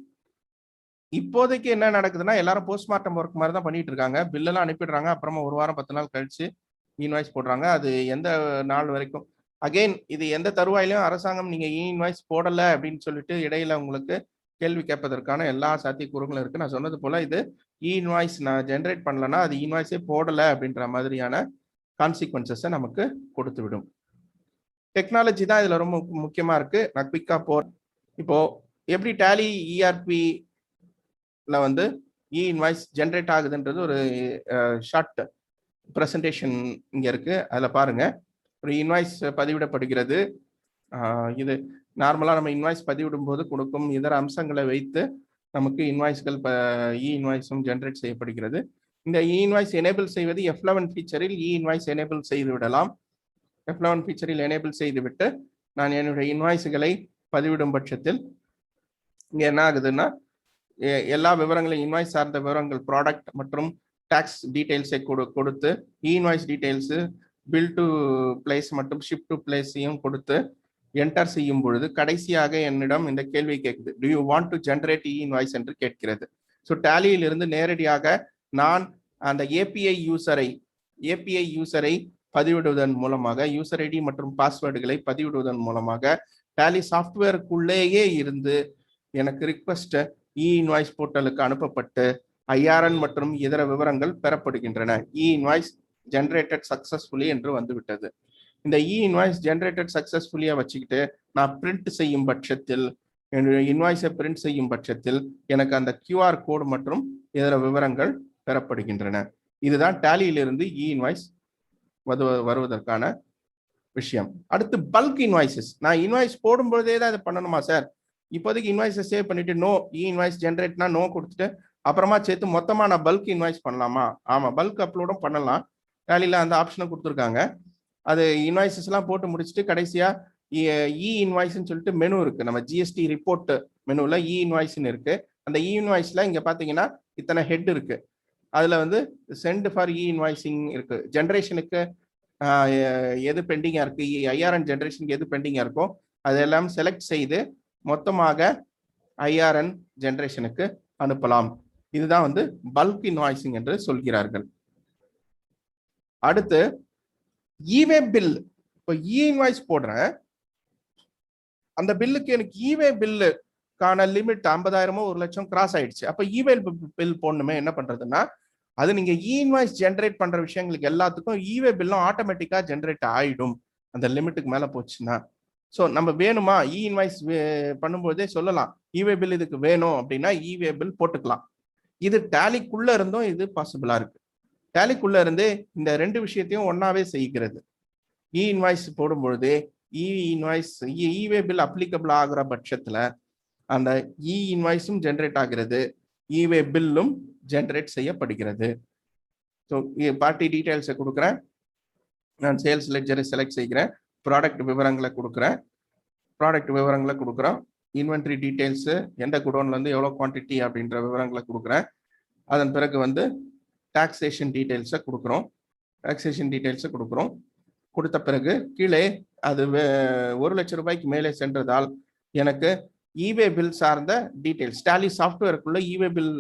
இப்போதைக்கு என்ன நடக்குதுன்னா எல்லாரும் போஸ்ட்மார்ட்டம் ஒர்க் மாதிரி தான் பண்ணிட்டு இருக்காங்க. பில்லெல்லாம் அனுப்பிடுறாங்க. அப்புறமா ஒரு வாரம் 10 நாள் கழிச்சு இன்வாய்ஸ் போடுறாங்க. அது எந்த நாள் வரைக்கும் அகைன் இது எந்த தருவாயிலும் அரசாங்கம் நீங்க இ இன்வாய்ஸ் போடல அப்படின்னு சொல்லிட்டு இடையில உங்களுக்கு கேள்வி கேட்பதற்கான எல்லா சாத்தியக்கூறுகளும் இருக்கு. நான் சொன்னது போல இது இ இன்வாய்ஸ் நான் ஜென்ரேட் பண்ணலன்னா அது இன்வாய்ஸே போடல அப்படின்ற மாதிரியான கான்சிக்வன்சஸை நமக்கு கொடுத்து விடும். டெக்னாலஜி தான் இதுல ரொம்ப முக்கியமா இருக்கு. நான் குவிக்கா இப்போ எப்படி டேலி ERP வந்து இ இன்வாய்ஸ் ஜென்ரேட் ஆகுதுன்றது ஒரு ஷார்ட் பிரசன்டேஷன் இங்க இருக்கு. அதுல பாருங்க, ஒரு இன்வாய்ஸ் பதிவிடப்படுகிறது. இது நார்மலா நம்ம இன்வாய்ஸ் பதிவிடும் போது கொடுக்கும் இதர அம்சங்களை வைத்து நமக்கு இன்வாய்ஸ்கள் இ இன்வாய்ஸும் ஜென்ரேட் செய்யப்படுகிறது. இந்த இ இன்வாய்ஸ் எனேபிள் செய்வது F11 ஃபீச்சரில் இ இன்வாய்ஸ் எனேபிள் செய்து விடலாம். F11 ஃபீச்சரில் எனேபிள் செய்துவிட்டு நான் என்னுடைய இன்வாய்ஸ்களை பதிவிடும் பட்சத்தில் இங்க என்ன ஆகுதுன்னா எல்லா விவரங்களையும் இன்வாய்ஸ் சார்ந்த விவரங்கள் ப்ராடக்ட் மற்றும் டாக்ஸ் டீடைல்ஸை கொடுத்து இ invoice details bill to place மற்றும் ஷிப் டு பிளேஸையும் கொடுத்து என்டர் செய்யும் பொழுது கடைசியாக என்னிடம் இந்த கேள்வி கேட்குது, to you want to generate E invoice என்று கேட்கிறது. ஸோ டேலியிலிருந்து நேரடியாக நான் அந்த ஏபிஐ யூசரை பதிவிடுவதன் மூலமாக யூசர் ஐடி மற்றும் பாஸ்வேர்டுகளை பதிவிடுவதன் மூலமாக டேலி சாஃப்ட்வேருக்குள்ளேயே இருந்து எனக்கு ரிக்வெஸ்ட் இ இன்வாய்ஸ் போர்ட்டலுக்கு அனுப்பப்பட்டு IRN மற்றும் இதர விவரங்கள் பெறப்படுகின்றன. இ இன்வாய்ஸ் ஜென்ரேட்டட் சக்சஸ்ஃபுல்லி என்று வந்துவிட்டது. இந்த இ இன்வாய்ஸ் ஜென்ரேட்டட் சக்சஸ்ஃபுல்லியா வச்சுக்கிட்டு நான் பிரிண்ட் செய்யும் பட்சத்தில் என்னுடைய இன்வாய்ஸை பிரிண்ட் செய்யும் பட்சத்தில் எனக்கு அந்த QR கோடு மற்றும் இதர விவரங்கள் பெறப்படுகின்றன. இதுதான் டேலியிலிருந்து இ இன்வாய்ஸ் வருவதற்கான விஷயம். அடுத்து பல்க் இன்வாய்சஸ். நான் இன்வாய்ஸ் போடும்போதே தான் இதை பண்ணணுமா சார்? இப்போதைக்கு இன்வாய்ஸை சேவ் பண்ணிட்டு நோ இ இன்வாய்ஸ் ஜென்ரேட்னா நோ கொடுத்துட்டு அப்புறமா சேர்த்து மொத்தமா நான் பல்க் இன்வாய்ஸ் பண்ணலாமா? ஆமா, பல்க் அப்லோடும் பண்ணலாம். டேலியில அந்த ஆப்ஷனை கொடுத்துருக்காங்க. அது இன்வாய்சஸ் எல்லாம் போட்டு முடிச்சுட்டு கடைசியா இ இன்வாய்ஸ்ன்னு சொல்லிட்டு மெனு இருக்கு. நம்ம GST ரிப்போர்ட் மெனுல இ இன்வாய்ஸ்ன்னு இருக்கு. அந்த இ இன்வாய்ஸ்ல இங்க பாத்தீங்கன்னா இத்தனை ஹெட் இருக்கு. அதுல வந்து சென்ட் ஃபார் இ இன்வாய்சிங் இருக்கு. ஜென்ரேஷனுக்கு எது பெண்டிங்கா இருக்கு, IRN ஜென்ரேஷனுக்கு எது பெண்டிங்கா இருக்கோ அதெல்லாம் செலக்ட் செய்து மொத்தமாக IRN ஜென்ரேஷனுக்கு அனுப்பலாம். இதுதான் வந்து பல்க் இன்வாய்சிங் என்று சொல்கிறார்கள். அடுத்து ஈவே பில். இப்போ இ இன்வாய்ஸ் போடுறேன், அந்த பில்லுக்கு எனக்கு ஈவே பில்லுக்கான லிமிட் 50,000 1 லட்சம் கிராஸ் ஆயிடுச்சு. அப்ப ஈவே பில் போடணுமே, என்ன பண்றதுன்னா அது நீங்க இ இன்வாய்ஸ் ஜென்ரேட் பண்ற விஷயங்களுக்கு எல்லாத்துக்கும் ஈவே பில்லும் ஆட்டோமேட்டிக்கா ஜென்ரேட் ஆயிடும் அந்த லிமிட்டுக்கு மேல போச்சுன்னா. ஸோ நம்ம வேணுமா இ இன்வாய்ஸ் பண்ணும்போதே சொல்லலாம் ஈவே பில் இதுக்கு வேணும் அப்படின்னா ஈவே பில் போட்டுக்கலாம். இது டேலிக்குள்ள இருந்தும் இது பாசிபிளா இருக்கு. டேலிக்குள்ள இருந்து இந்த ரெண்டு விஷயத்தையும் ஒன்னாவே செய்கிறது. இ இன்வாய்ஸ் போடும்பொழுது E invoice e way bill applicable ஆகிற பட்சத்துல அந்த இ இன்வாய்ஸும் ஜென்ரேட் ஆகிறது, ஈவே பில்லும் ஜென்ரேட் செய்யப்படுகிறது. ஸோ பார்ட்டி டீடைல்ஸை கொடுக்குறேன், நான் சேல்ஸ் லெட்ஜரை செலக்ட் செய்கிறேன், ப்ராடக்ட் விவரங்களை கொடுக்குறேன், இன்வென்ட்ரி டீடைல்ஸ் எந்த குடோன்ல இருந்து எவ்வளோ குவான்டிட்டி அப்படின்ற விவரங்களை கொடுக்குறேன். அதன் பிறகு வந்து டாக்ஸேஷன் டீடைல்ஸை கொடுக்குறோம். கொடுத்த பிறகு கீழே அது 1 லட்சம் ரூபாய்க்கு மேலே சென்றதால் எனக்கு ஈவே பில் சார்ந்த டீடைல்ஸ் டேலி சாஃப்ட்வேருக்குள்ள ஈவே பில்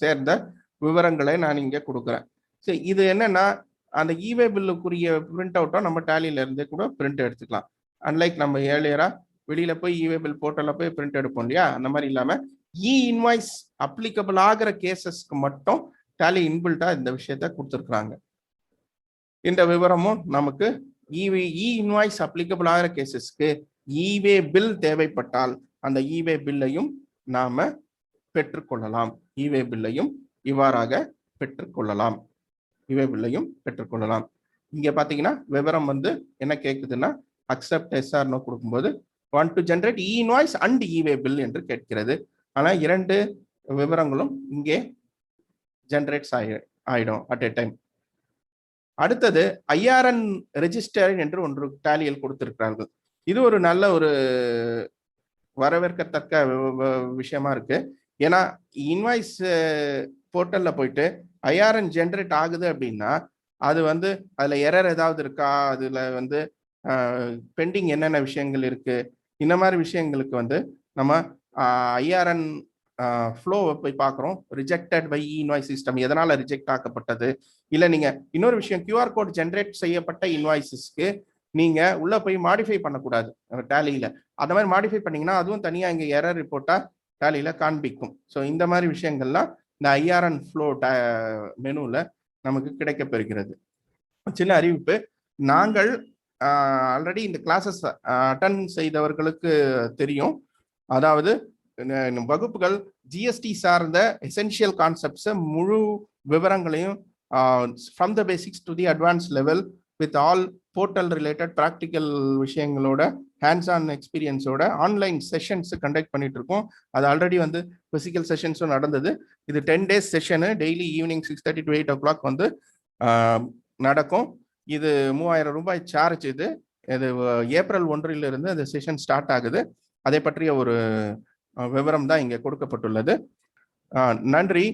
சேர்ந்த விவரங்களை நான் இங்கே கொடுக்குறேன். சரி, இது என்னன்னா அந்த ஈவே பில்லுக்குரிய பிரிண்ட் அவுட்டோ நம்ம டேலியில இருந்தே கூட பிரிண்ட் எடுத்துக்கலாம். அன்லைக் நம்ம ஏர்லியரா வெளியில போய் ஈவே பில் போர்ட்டல்ல போய் பிரிண்ட் எடுப்போம் இல்லையா, அந்த மாதிரி இல்லாம இ இன்வாய்ஸ் அப்ளிகபிள் ஆகிற கேசஸ்க்கு மட்டும் டேலி இன்பில்ட்டா இந்த விஷயத்த கொடுத்துருக்குறாங்க. இந்த விவரமும் நமக்கு இ இன்வாய்ஸ் அப்ளிகபிள் ஆகிற கேசஸ்க்கு ஈவே பில் தேவைப்பட்டால் அந்த ஈவே பில்லையும் நாம பெற்றுக்கொள்ளலாம். ஈவே பில்லையும் இவ்வாறாக பெற்றுக்கொள்ளலாம். இவே பில்லையும் பெற்றுக்கொள்ளலாம். இங்க பாத்தீங்கன்னா விவரம் வந்து என்ன கேட்குதுன்னா அக்செப்ட் எஸ்ஆர்னோ கொடுக்கும்போது want to generate E invoice and இவே பில் என்று கேட்கிறது. ஆனா 2 விவரங்களும் இங்கே ஜென்ரேட்ஸ் ஆயிடும் அட் எ டைம். அடுத்தது ஐஆர்என் ரெஜிஸ்டர் என்று ஒன்று டேலியில் கொடுத்திருக்கிறார்கள். இது ஒரு நல்ல ஒரு வரவேற்கத்தக்க விஷயமா இருக்கு. ஏன்னா இன்வாய்ஸ் போர்ட்டல்ல போயிட்டு ஐஆர்என் ஜென்ரேட் ஆகுது அப்படின்னா அது வந்து அதுல எரர் ஏதாவது இருக்கா, அதுல வந்து பெண்டிங் என்னென்ன விஷயங்கள் இருக்கு, இந்த மாதிரி விஷயங்களுக்கு வந்து நம்ம ஐஆர்என் ஃப்ளோவை போய் பார்க்குறோம். ரிஜெக்டட் பை இன்வாய்ஸ் சிஸ்டம், எதனால ரிஜெக்ட் ஆக்கப்பட்டது, இல்லை நீங்க இன்னொரு விஷயம் கியூஆர் கோட் ஜென்ரேட் செய்யப்பட்ட இன்வாய்ஸஸ்க்கு நீங்க உள்ள போய் மாடிஃபை பண்ணக்கூடாது டேலியில. அந்த மாதிரி மாடிஃபை பண்ணீங்கன்னா அதுவும் தனியா இங்க எரர் ரிப்போர்ட்டா டேலியில காண்பிக்கும். ஸோ இந்த மாதிரி விஷயங்கள்லாம் இந்த ஐஆர்என் ஃப்ளோ மெனுல நமக்கு கிடைக்கப்பெறுகிறது. சின்ன அறிவிப்பு, நாங்கள் ஆல்ரெடி இந்த கிளாஸஸ் அட்டன் செய்தவர்களுக்கு தெரியும். அதாவது வகுப்புகள் ஜிஎஸ்டி சார்ந்த எசென்ஷியல் கான்செப்ட்ஸ் முழு விவரங்களையும் from the basics to the advance level with all portal related practical விஷயங்களோட ஹேண்ட்ஸ் ஆன் எக்ஸ்பீரியன்ஸோட ஆன்லைன் செஷன்ஸ் கண்டக்ட் பண்ணிட்டு இருக்கோம். அது ஆல்ரெடி வந்து பிசிக்கல் செஷன்ஸும் நடந்தது. இது 10 days session, daily evening 6:30 to 8 o'clock வந்து நடக்கும். இது 3000 ரூபாய் சார்ஜ். இது ஏப்ரல் 1 அந்த செஷன் ஸ்டார்ட் ஆகுது. அதை பற்றிய ஒரு விவரம் தான் இங்கே கொடுக்கப்பட்டுள்ளது. நன்றி.